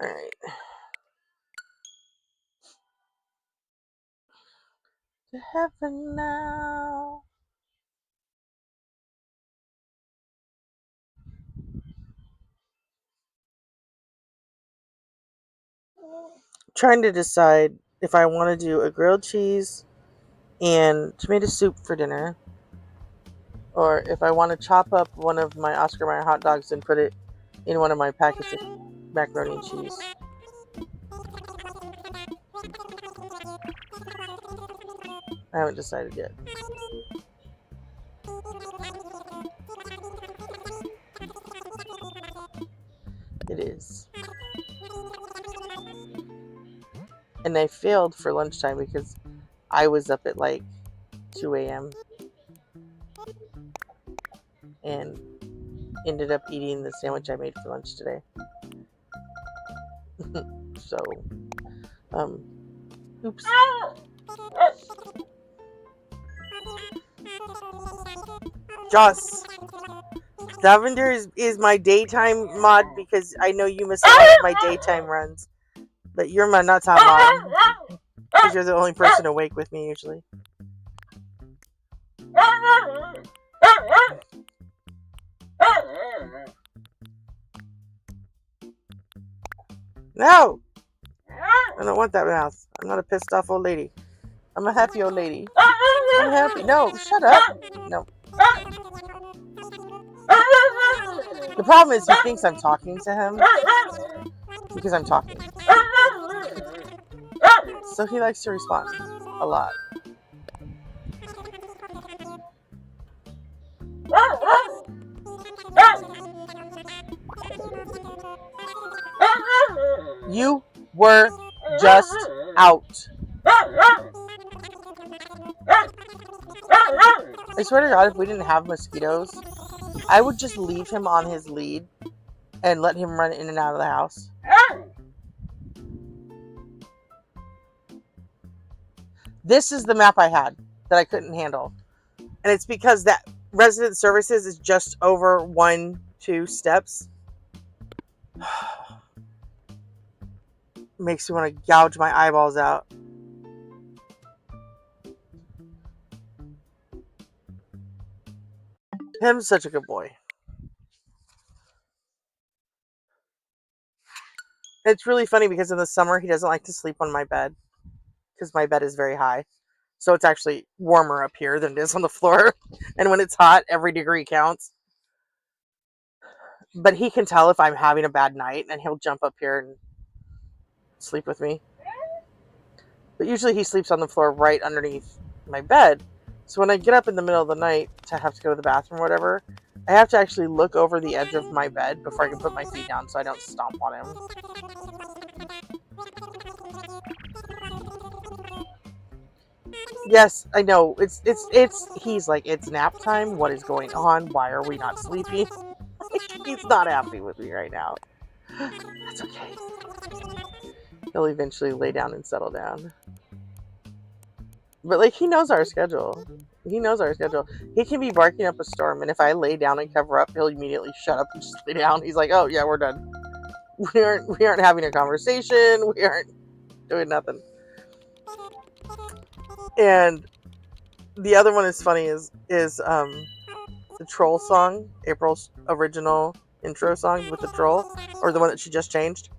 Alright. To heaven now. Trying to decide if I want to do a grilled cheese and tomato soup for dinner, or if I want to chop up one of my Oscar Mayer hot dogs and put it in one of my packets of macaroni and cheese. I haven't decided yet. It is. And I failed for lunchtime because I was up at like 2 a.m. and ended up eating the sandwich I made for lunch today. So, oops. Joss, Lavender is my daytime mod because I know you miss a lot of my daytime runs. But you're my nighttime mod because you're the only person awake with me usually. No! I don't want that mouth. I'm not a pissed off old lady. I'm a happy old lady. I'm happy. No, shut up. No. The problem is he thinks I'm talking to him because I'm talking. So he likes to respond a lot. You were just out. I swear to God, if we didn't have mosquitoes, I would just leave him on his lead and let him run in and out of the house. This is the map I had that I couldn't handle. And it's because that resident services is just over 1-2 steps. Makes me want to gouge my eyeballs out. Him's such a good boy. It's really funny because in the summer he doesn't like to sleep on my bed because my bed is very high. So it's actually warmer up here than it is on the floor. And when it's hot, every degree counts. But he can tell if I'm having a bad night and he'll jump up here and sleep with me. But usually he sleeps on the floor right underneath my bed. So when I get up in the middle of the night to have to go to the bathroom or whatever, I have to actually look over the edge of my bed before I can put my feet down so I don't stomp on him. Yes, I know. He's like, it's nap time. What is going on? Why are we not sleeping? He's not happy with me right now. That's okay. He'll eventually lay down and settle down. But like, he knows our schedule. He can be barking up a storm, and if I lay down and cover up, he'll immediately shut up and just lay down. He's like, oh yeah, we're done. We aren't having a conversation. We aren't doing nothing. And the other one is funny is the troll song, April's original intro song with the troll, or the one that she just changed.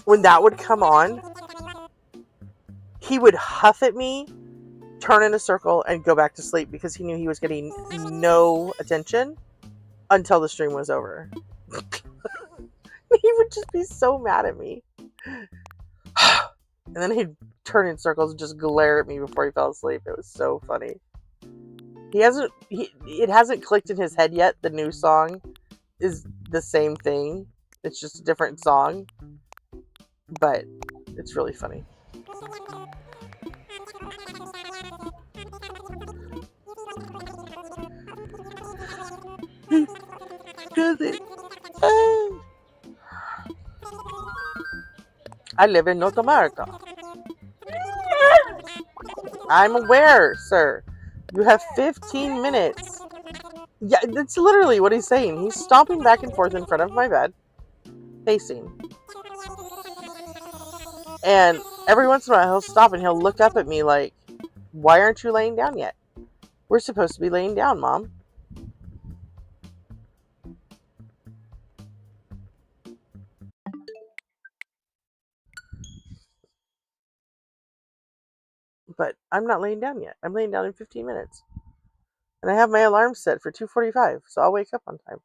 When that would come on, he would huff at me, turn in a circle, and go back to sleep because he knew he was getting no attention until the stream was over. He would just be so mad at me. And then he'd turn in circles and just glare at me before he fell asleep. It was so funny. It hasn't clicked in his head yet. The new song is the same thing. It's just a different song. But it's really funny. Does it? I live in North America. I'm aware, sir. You have 15 minutes. Yeah, that's literally what he's saying. He's stomping back and forth in front of my bed, pacing. And every once in a while he'll stop and he'll look up at me like, why aren't you laying down yet? We're supposed to be laying down, Mom. But I'm not laying down yet. I'm laying down in 15 minutes. And I have my alarm set for 2:45, so I'll wake up on time.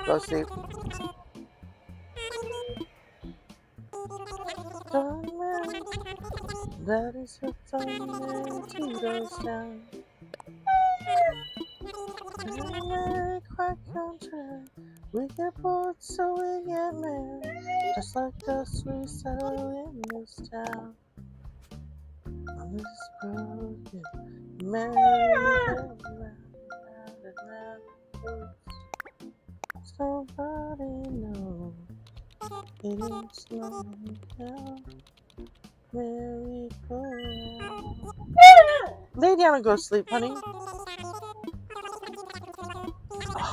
Go sleep. That is her thunder to those down. Quite contrary. We get bored, so we get married. Just like us, we settle in this town. On this broken merry-go-round, somebody knows it ain't slowing down. Merry-go-round. Lay down and go sleep, honey.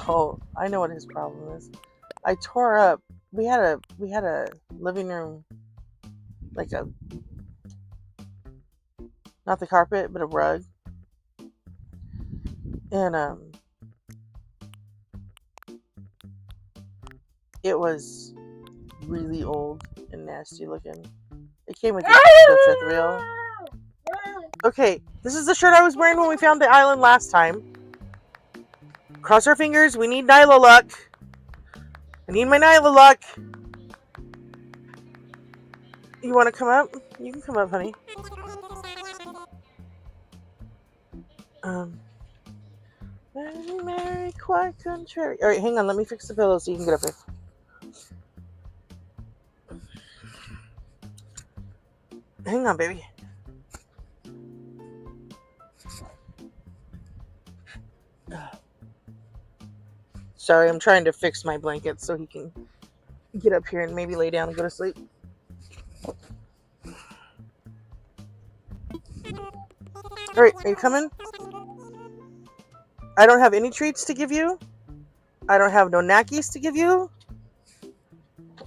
Oh, I know what his problem is. I tore up. We had a living room, like a, not the carpet, but a rug, and it was really old and nasty looking. It came with the fifth wheel. Okay, this is the shirt I was wearing when we found the island last time. Cross our fingers. We need Nyla luck. I need my Nyla luck. You want to come up? You can come up, honey. Mary, Mary, quite contrary. All right, hang on. Let me fix the pillow so you can get up here. Hang on, baby. Sorry, I'm trying to fix my blanket so he can get up here and maybe lay down and go to sleep. All right, are you coming? I don't have any treats to give you. I don't have no knackies to give you.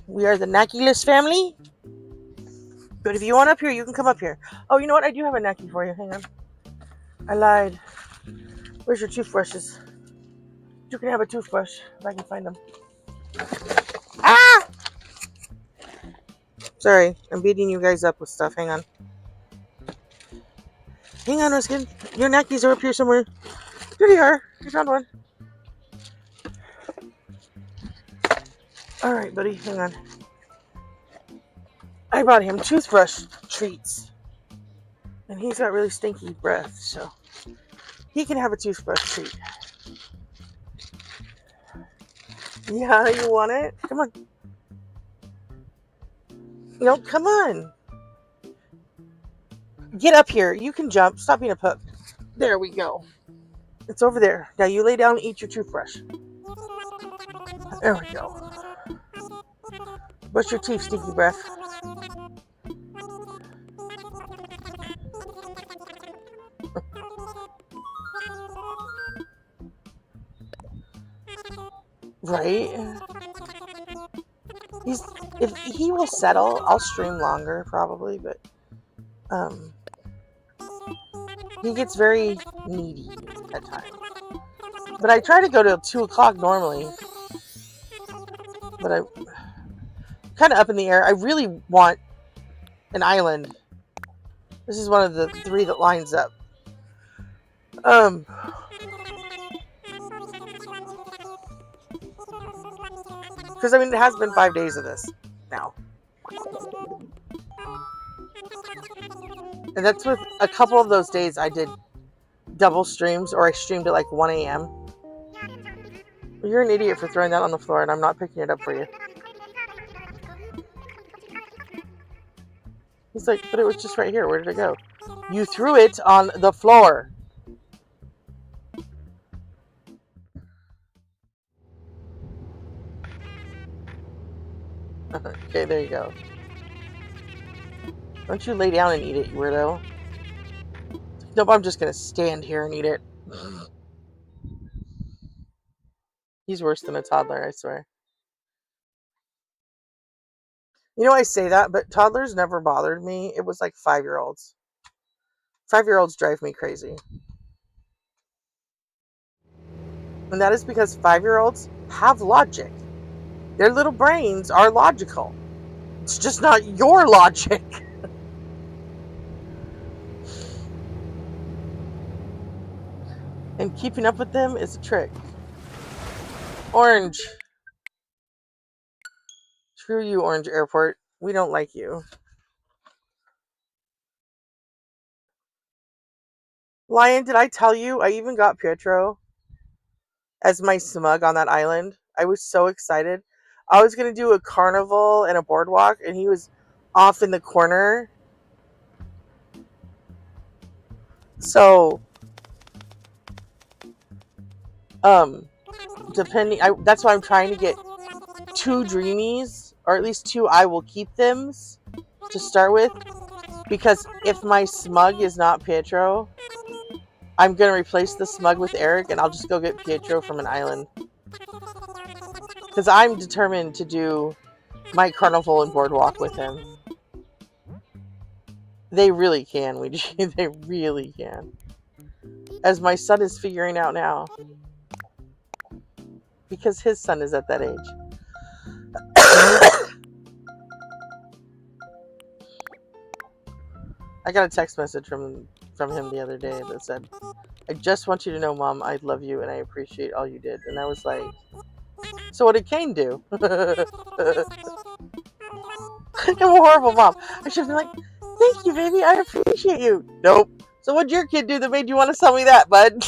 We are the knackyless family. But if you want up here, you can come up here. Oh, you know what? I do have a knacky for you. Hang on. I lied. Where's your toothbrushes? You can have a toothbrush if I can find them. Ah! Sorry, I'm beating you guys up with stuff. Hang on. Hang on, Ruskin. Your knackies are up here somewhere. Here they are. I found one. Alright, buddy. Hang on. I bought him toothbrush treats. And he's got really stinky breath, so he can have a toothbrush treat. Yeah, you want it? Come on. No, come on. Get up here. You can jump. Stop being a pup. There we go. It's over there. Now you lay down and eat your toothbrush. There we go. Brush your teeth, stinky breath. Right? If he will settle, I'll stream longer probably, but he gets very needy at times. But I try to go till 2 o'clock normally. But I'm kind of up in the air. I really want an island. This is one of the 3 that lines up. Because, I mean, it has been 5 days of this now. And that's with a couple of those days I did double streams, or I streamed at like 1 a.m. Well, you're an idiot for throwing that on the floor, and I'm not picking it up for you. He's like, but it was just right here. Where did it go? You threw it on the floor. Okay, there you go. Don't you lay down and eat it, you weirdo. Nope, I'm just going to stand here and eat it. He's worse than a toddler, I swear. You know, I say that, but toddlers never bothered me. It was like 5-year-olds. 5-year-olds drive me crazy. And that is because 5-year-olds have logic. Their little brains are logical. It's just not your logic. And keeping up with them is a trick. Orange. Screw you, Orange Airport. We don't like you. Lion, did I tell you I even got Pietro as my smug on that island? I was so excited. I was going to do a carnival and a boardwalk, and he was off in the corner. So, that's why I'm trying to get 2 dreamies, or at least 2 I will keep thems to start with, because if my smug is not Pietro, I'm going to replace the smug with Eric, and I'll just go get Pietro from an island. Because I'm determined to do my carnival and boardwalk with him. They really can, Ouija. They really can. As my son is figuring out now. Because his son is at that age. I got a text message from him the other day that said, I just want you to know, Mom, I love you and I appreciate all you did. And I was like, so what did Kane do? I'm a horrible mom. I should have been like, thank you, baby. I appreciate you. Nope. So what'd your kid do that made you want to tell me that, bud?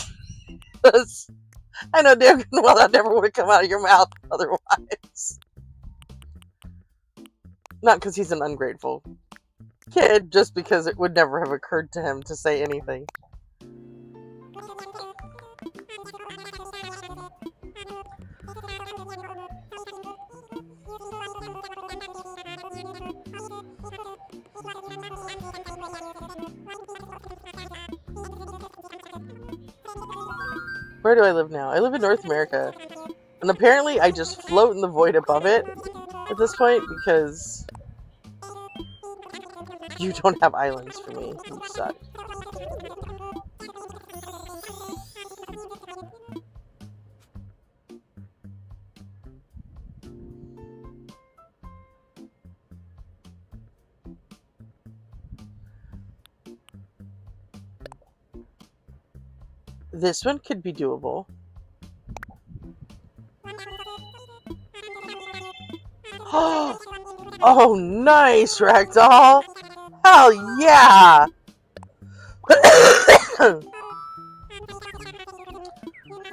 I know damn well that never would have come out of your mouth otherwise. Not because he's an ungrateful kid, just because it would never have occurred to him to say anything. Where do I live now? I live in North America. And apparently I just float in the void above it at this point because you don't have islands for me. You suck. This one could be doable. Oh, nice, Ragdoll! Hell yeah!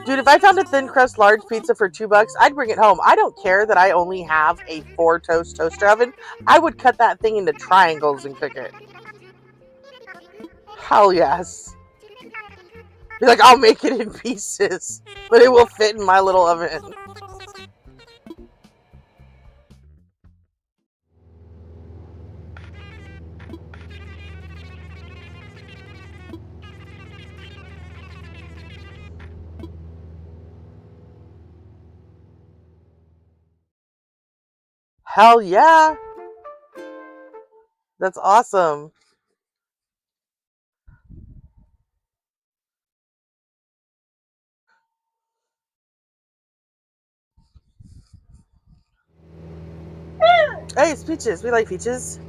Dude, if I found a thin crust large pizza for $2, I'd bring it home. I don't care that I only have a 4-toast toaster oven. I would cut that thing into triangles and cook it. Hell yes. Be like, I'll make it in pieces, but it will fit in my little oven. Hell yeah! That's awesome. Hey, it's Peaches. We like Peaches.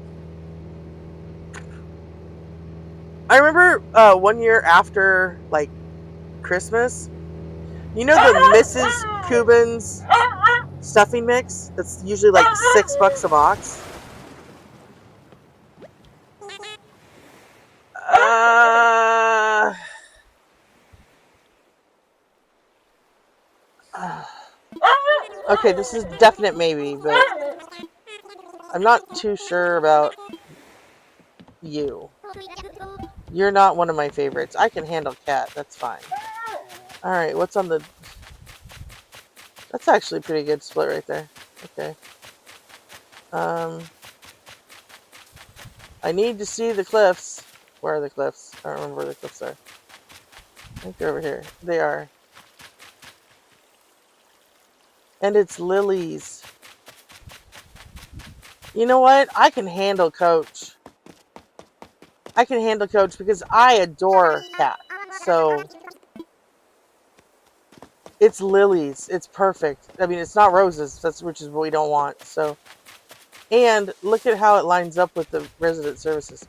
I remember 1 year after, like, Christmas, you know the Mrs. Cuban's stuffing mix? That's usually like $6 a box. Okay, this is definite maybe, but I'm not too sure about you. You're not one of my favorites. I can handle cat. That's fine. Alright, what's on the... That's actually a pretty good split right there. Okay. I need to see the cliffs. Where are the cliffs? I don't remember where the cliffs are. I think they're over here. They are. And it's lilies. You know what? I can handle Coach. I can handle Coach because I adore cat. So it's lilies. It's perfect. I mean, it's not roses. Which is what we don't want. So, and look at how it lines up with the resident services.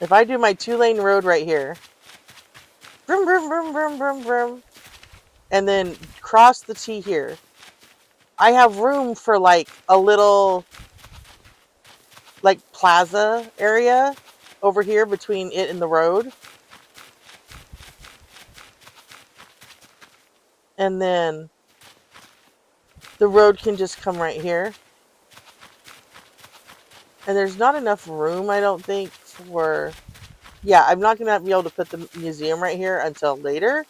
If I do my 2-lane road right here, vroom, vroom, vroom, vroom, vroom, vroom, and then cross the T here, I have room for like a little like plaza area over here between it and the road. And then the road can just come right here. And there's not enough room, I don't think, for... Yeah, I'm not going to be able to put the museum right here until later.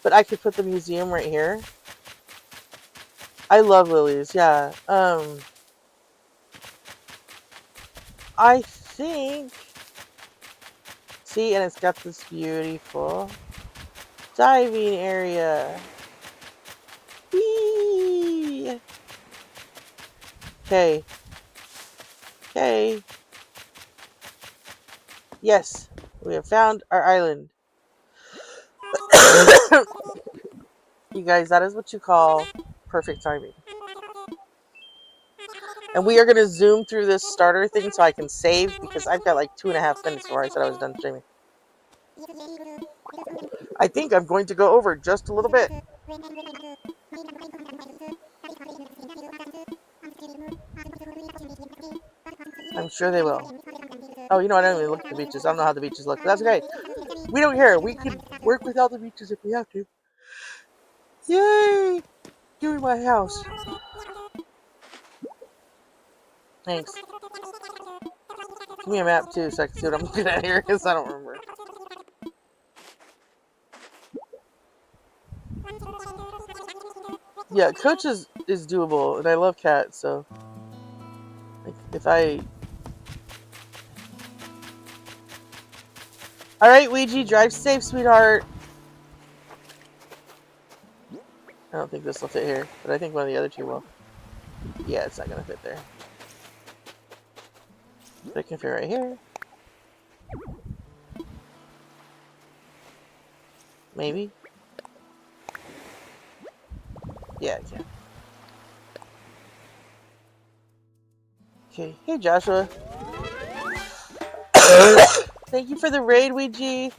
But I could put the museum right here. I love lilies, yeah. I think... See, and it's got this beautiful diving area. Whee! Okay. Okay. Yes, we have found our island. You guys, that is what you call perfect timing. And we are going to zoom through this starter thing so I can save, because I've got like 2.5 minutes before I said I was done streaming. I think I'm going to go over just a little bit. I'm sure they will. Oh, you know, I don't even look at the beaches. I don't know how the beaches look. But that's okay. We don't care. We can work without the beaches if we have to. Yay! Give me my house. Thanks. Give me a map too so I can see what I'm looking at here, because I don't remember. Yeah, Coach is doable, and I love cats, so like, if I... Alright, Ouija, drive safe, sweetheart. I don't think this will fit here, but I think one of the other two will. Yeah, it's not going to fit there. But it can fit right here. Maybe. Yeah, it can. Okay. Hey, Joshua. Thank you for the raid, Ouija.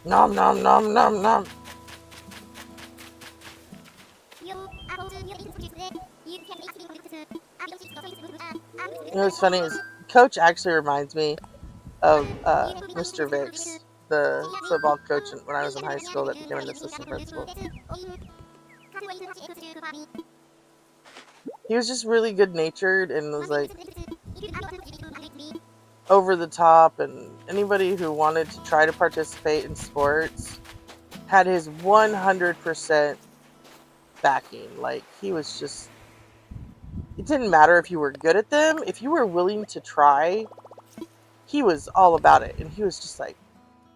Nom nom nom nom nom. You know what's funny is Coach actually reminds me of Mr. Vicks, the football coach when I was in high school that became an assistant principal. He was just really good natured and was like over the top, and anybody who wanted to try to participate in sports had his 100% backing. Like, he was just... It didn't matter if you were good at them. If you were willing to try, he was all about it. And he was just like,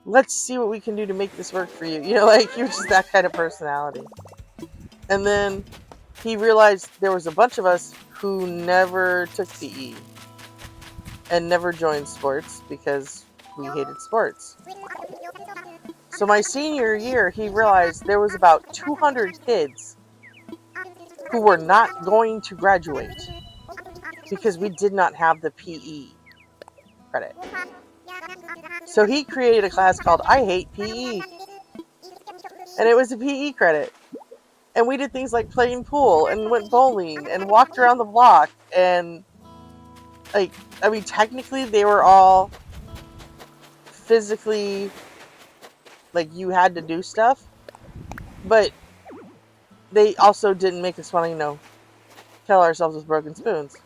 let's see what we can do to make this work for you. You know, like, he was just that kind of personality. And then he realized there was a bunch of us who never took PE and never joined sports because we hated sports. So my senior year, he realized there was about 200 kids who were not going to graduate because we did not have the PE credit. So he created a class called I Hate PE. And it was a PE credit. And we did things like playing pool and went bowling and walked around the block. And, like, I mean, technically they were all physically, like, you had to do stuff. But they also didn't make us want to, you know, kill ourselves with broken spoons.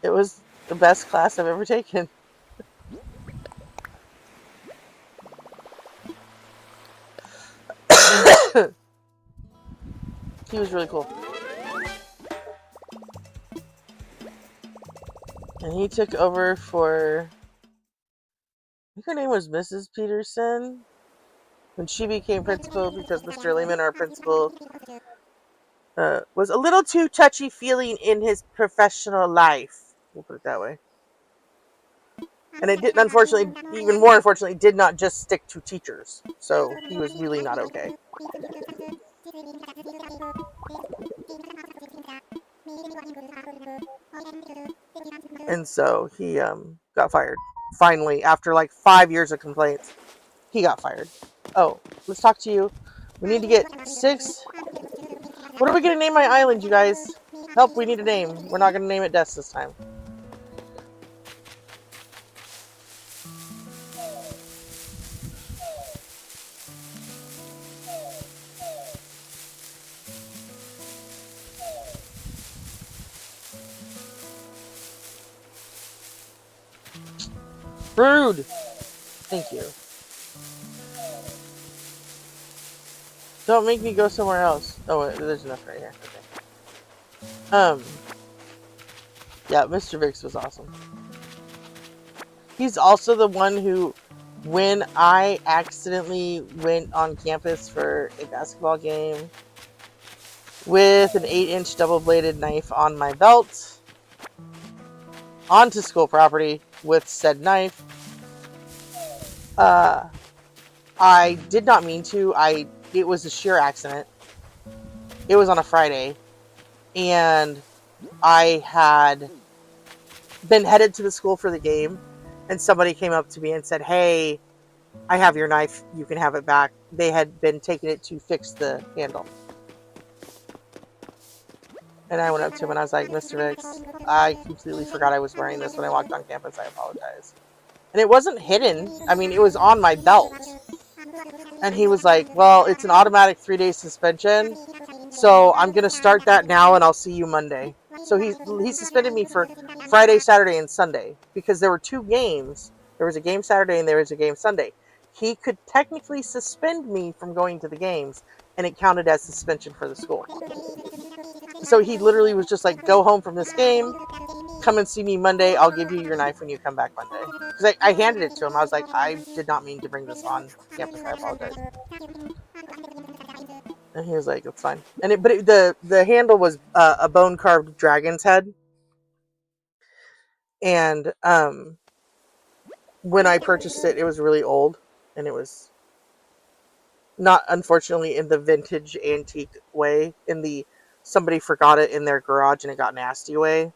It was the best class I've ever taken. He was really cool. And he took over for, I think her name was Mrs. Peterson, when she became principal, because Mr. Lehman, our principal, was a little too touchy-feely in his professional life. We'll put it that way. And it didn't, unfortunately, even more unfortunately, did not just stick to teachers. So he was really not okay. And so he got fired. Finally, after like 5 years of complaints, he got fired. Oh, let's talk to you. We need to get 6 What are we gonna name my island, you guys? Help, we need a name. We're not gonna name it Death this time. Rude! Thank you. Don't make me go somewhere else. Oh, wait, there's enough right here. Okay. Yeah, Mr. Vix was awesome. He's also the one who, when I accidentally went on campus for a basketball game with an 8-inch double-bladed knife on my belt, onto school property with said knife, I did not mean to. It was a sheer accident. It was on a Friday, and I had been headed to the school for the game, and somebody came up to me and said, "Hey, I have your knife. You can have it back." They had been taking it to fix the handle. And I went up to him and I was like, "Mr. Vix, I completely forgot I was wearing this when I walked on campus. I apologize." And it wasn't hidden. I mean, it was on my belt. And he was like, "Well, it's an automatic 3-day suspension, so I'm going to start that now and I'll see you Monday." So he suspended me for Friday, Saturday, and Sunday because there were 2 games. There was a game Saturday and there was a game Sunday. He could technically suspend me from going to the games, and it counted as suspension for the school. So he literally was just like, "Go home from this game, come and see me Monday. I'll give you your knife when you come back Monday." Because I handed it to him. I was like, "I did not mean to bring this on campus. I apologize." And he was like, "It's fine." And the handle was a bone carved dragon's head. And when I purchased it, it was really old, and it was not, unfortunately, in the vintage antique way, in the somebody forgot it in their garage and it got nasty way.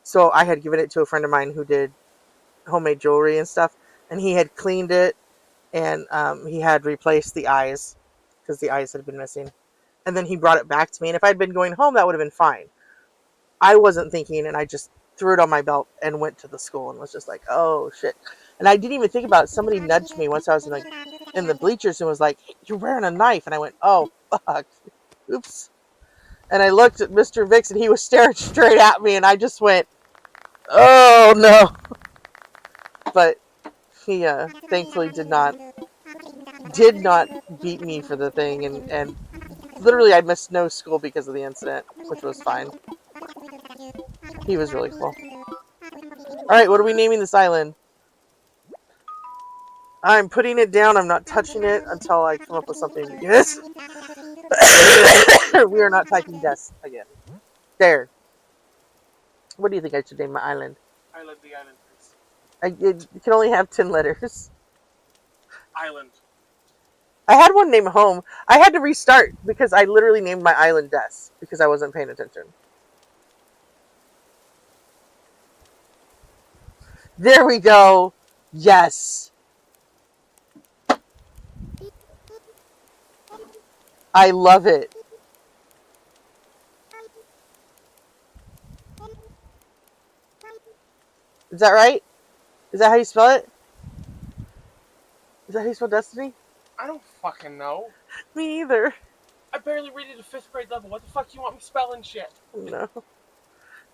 So I had given it to a friend of mine who did homemade jewelry and stuff, and he had cleaned it, and he had replaced the eyes because the eyes had been missing. And then he brought it back to me, and if I'd been going home, that would have been fine. I wasn't thinking, and I just threw it on my belt and went to the school and was just like, "Oh shit." And I didn't even think about it. Somebody nudged me once I was in the bleachers and was like, "Hey, you're wearing a knife." And I went, "Oh fuck, oops." And I looked at Mr. Vix and he was staring straight at me, and I just went, "Oh no." But he thankfully did not beat me for the thing, and literally I missed no school because of the incident, which was fine. He was really cool. Alright, what are we naming this island? I'm putting it down. I'm not touching it until I come up with something. Yes. We are not typing death again. There. What do you think I should name my island? Island, the island, please. It can only have 10 letters. Island. I had one named Home. I had to restart because I literally named my island Death because I wasn't paying attention. There we go. Yes. I love it. Is that right? Is that how you spell it? Is that how you spell Destiny? I don't fucking know. Me either. I barely read it at 5th grade level. What the fuck do you want me spelling shit? No.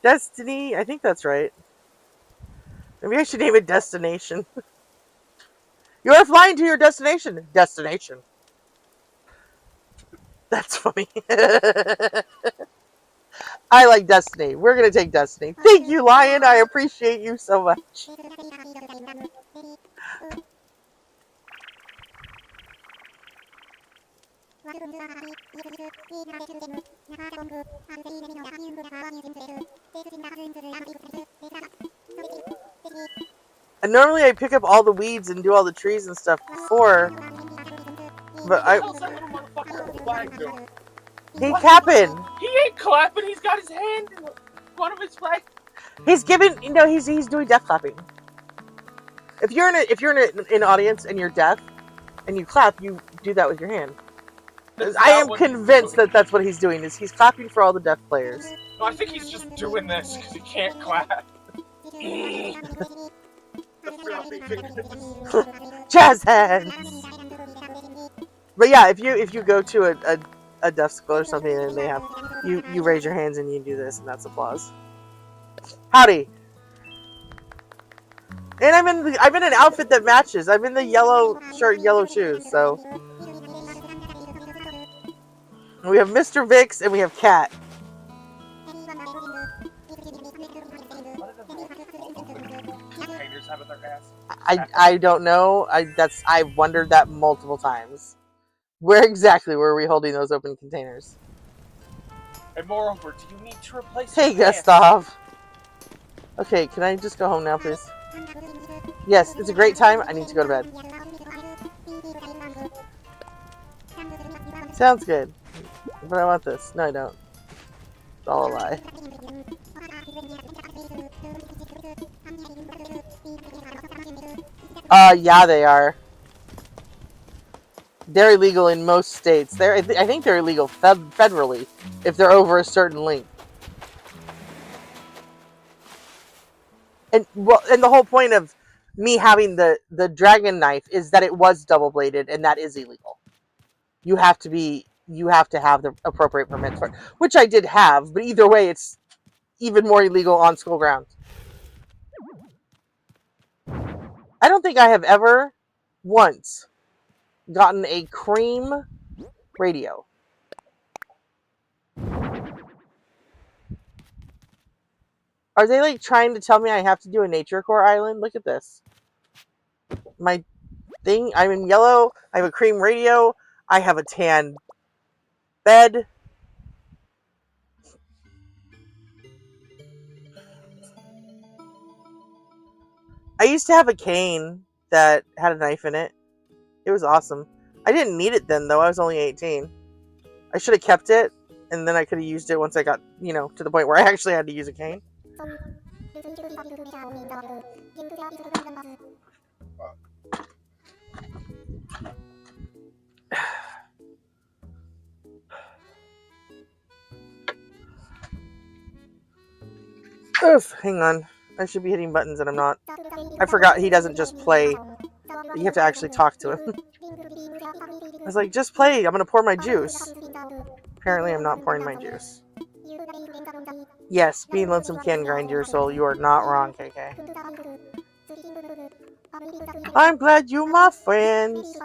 Destiny, I think that's right. Maybe I should name it Destination. You are flying to your destination. Destination. That's funny. I like Destiny. We're going to take Destiny. Thank you, Lion. I appreciate you so much. And normally I pick up all the weeds and do all the trees and stuff before, but I... What the hell's that little motherfucker with the flag doing? He clapping. He ain't clapping. He's got his hand in one of his flag. He's giving... No, he's doing death clapping. If you're in an audience and you're deaf and you clap, you do that with your hand. I am convinced that that's what he's doing. Is he's clapping for all the deaf players? No, I think he's just doing this because he can't clap. Jazz hands. But yeah, if you go to a deaf school or something and they have you raise your hands and you do this and that's applause. Howdy. And I'm in an outfit that matches. I'm in the yellow shirt, yellow shoes. So we have Mr. Vix and we have Cat. I don't know. I've wondered that multiple times. Where exactly were we holding those open containers? And moreover, do you need to replace? Hey, Gustav. Okay, can I just go home now, please? Yes, it's a great time. I need to go to bed. Sounds good. But I want this. No, I don't. It's all a lie. Yeah, they are. They're illegal in most states. I think they're illegal federally if they're over a certain length. And the whole point of me having the dragon knife is that it was double bladed, and that is illegal. You have to have the appropriate permits for it, which I did have. But either way, it's even more illegal on school grounds. I don't think I have ever once gotten a cream radio. Are they like trying to tell me I have to do a nature core island? Look at this. My thing, I'm in yellow. I have a cream radio. I have a tan bed. I used to have a cane that had a knife in it. It was awesome. I didn't need it then, though. I was only 18. I should have kept it, and then I could have used it once I got, to the point where I actually had to use a cane. Oof, hang on. I should be hitting buttons and I'm not. I forgot he doesn't just play. You have to actually talk to him. I was like, just play. I'm going to pour my juice. Apparently I'm not pouring my juice. Yes, being lonesome can grind your soul. You are not wrong, KK. I'm glad you're my friends.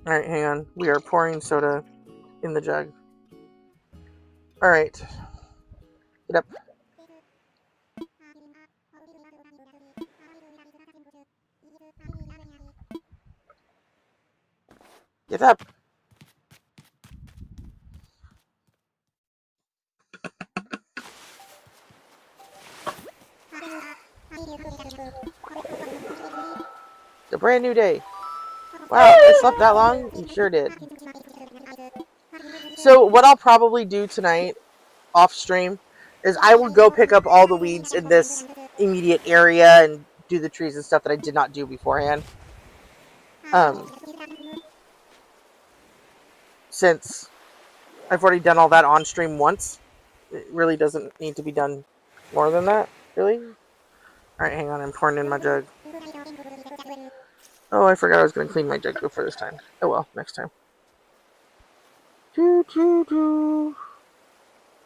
Alright, hang on. We are pouring soda in the jug. Alright. Get up. Get up. It's a brand new day. Wow, I slept that long? You sure did. So what I'll probably do tonight, off stream, is I will go pick up all the weeds in this immediate area and do the trees and stuff that I did not do beforehand. Since I've already done all that on stream once, it really doesn't need to be done more than that, really. Alright, hang on, I'm pouring in my jug. Oh, I forgot I was going to clean my jug before this time. Oh well, next time.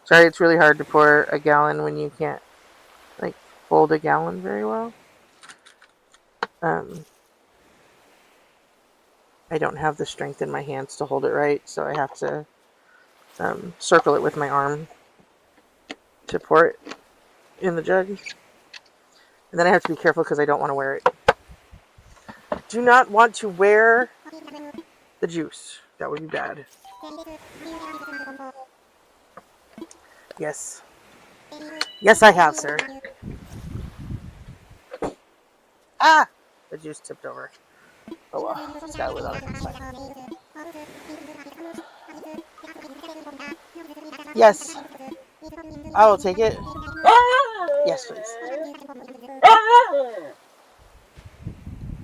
Sorry, it's really hard to pour a gallon when you can't, hold a gallon very well. I don't have the strength in my hands to hold it right, so I have to circle it with my arm to pour it in the jug. And then I have to be careful because I don't want to wear it. Do not want to wear the juice. That would be bad. Yes. Yes, I have, sir. Ah! The juice tipped over. Oh well. Just got a lid on it. It's fine. Yes. I will take it. Yes, please.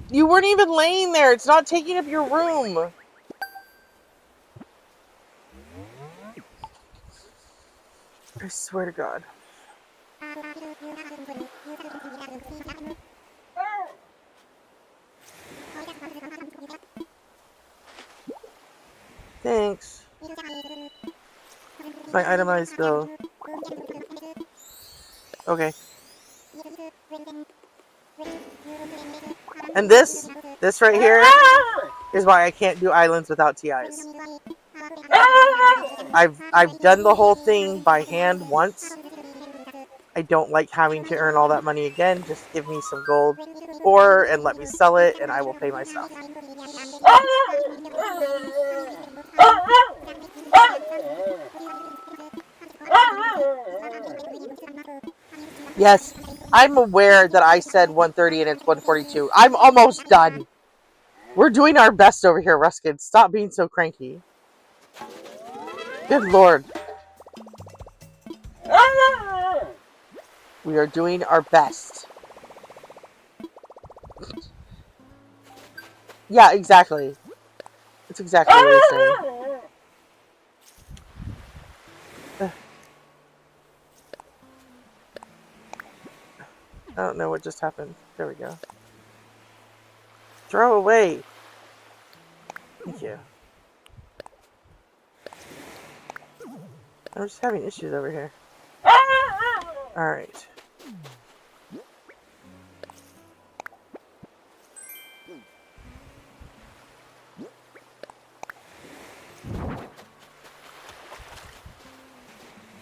You weren't even laying there. It's not taking up your room. I swear to God. Thanks. My itemized bill. Okay. And this right here is why I can't do islands without TIs. I've done the whole thing by hand once. I don't like having to earn all that money again. Just give me some gold ore and let me sell it and I will pay my stuff. Yes, I'm aware that I said 130 and it's 142. I'm almost done. We're doing our best over here, Ruskin. Stop being so cranky. Good Lord. We are doing our best. Yeah, exactly. That's exactly what he's saying. I don't know what just happened. There we go. Throw away. Thank you. I'm just having issues over here. Alright.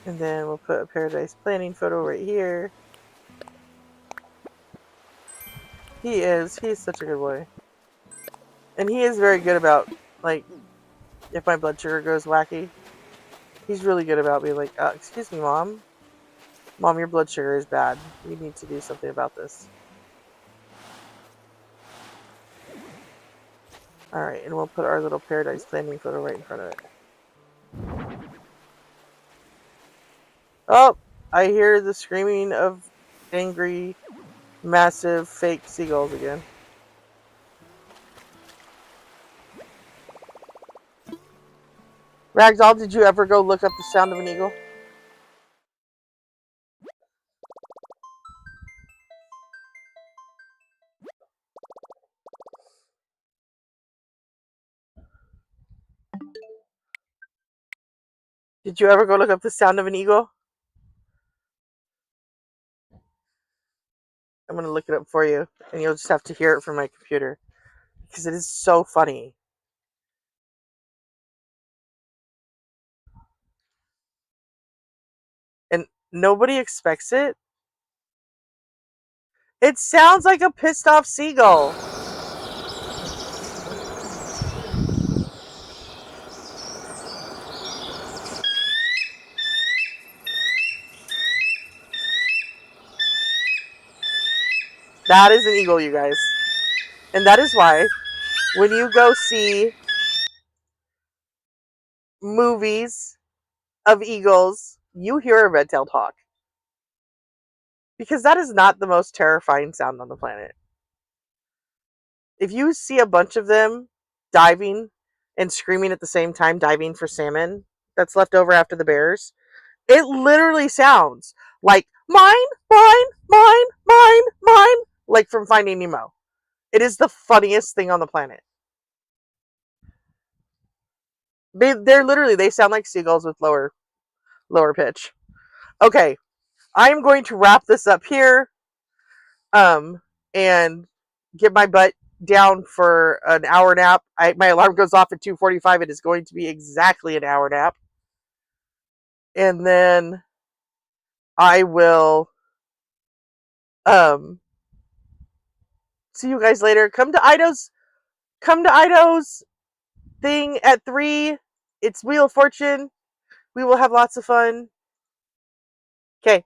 And then we'll put a paradise planning photo right here. He's such a good boy. And he is very good about, like, if my blood sugar goes wacky, he's really good about being like, excuse me, Mom. Mom, your blood sugar is bad. We need to do something about this. Alright, and we'll put our little paradise planning photo right in front of it. Oh, I hear the screaming of angry, massive, fake seagulls again. Ragdoll, did you ever go look up the sound of an eagle? Did you ever go look up the sound of an eagle? I'm going to look it up for you, and you'll just have to hear it from my computer. Because it is so funny. And nobody expects it. It sounds like a pissed off seagull. That is an eagle, you guys. And that is why when you go see movies of eagles, you hear a red-tailed hawk. Because that is not the most terrifying sound on the planet. If you see a bunch of them diving and screaming at the same time, diving for salmon that's left over after the bears, it literally sounds like mine, mine, mine, mine, mine, like from Finding Nemo. It is the funniest thing on the planet. They're literally, they sound like seagulls with lower pitch. Okay, I'm going to wrap this up here, and get my butt down for an hour nap. My alarm goes off at 2:45. It is going to be exactly an hour nap, and then I will see you guys later. Come to Ido's thing at 3. It's Wheel of Fortune. We will have lots of fun. Okay.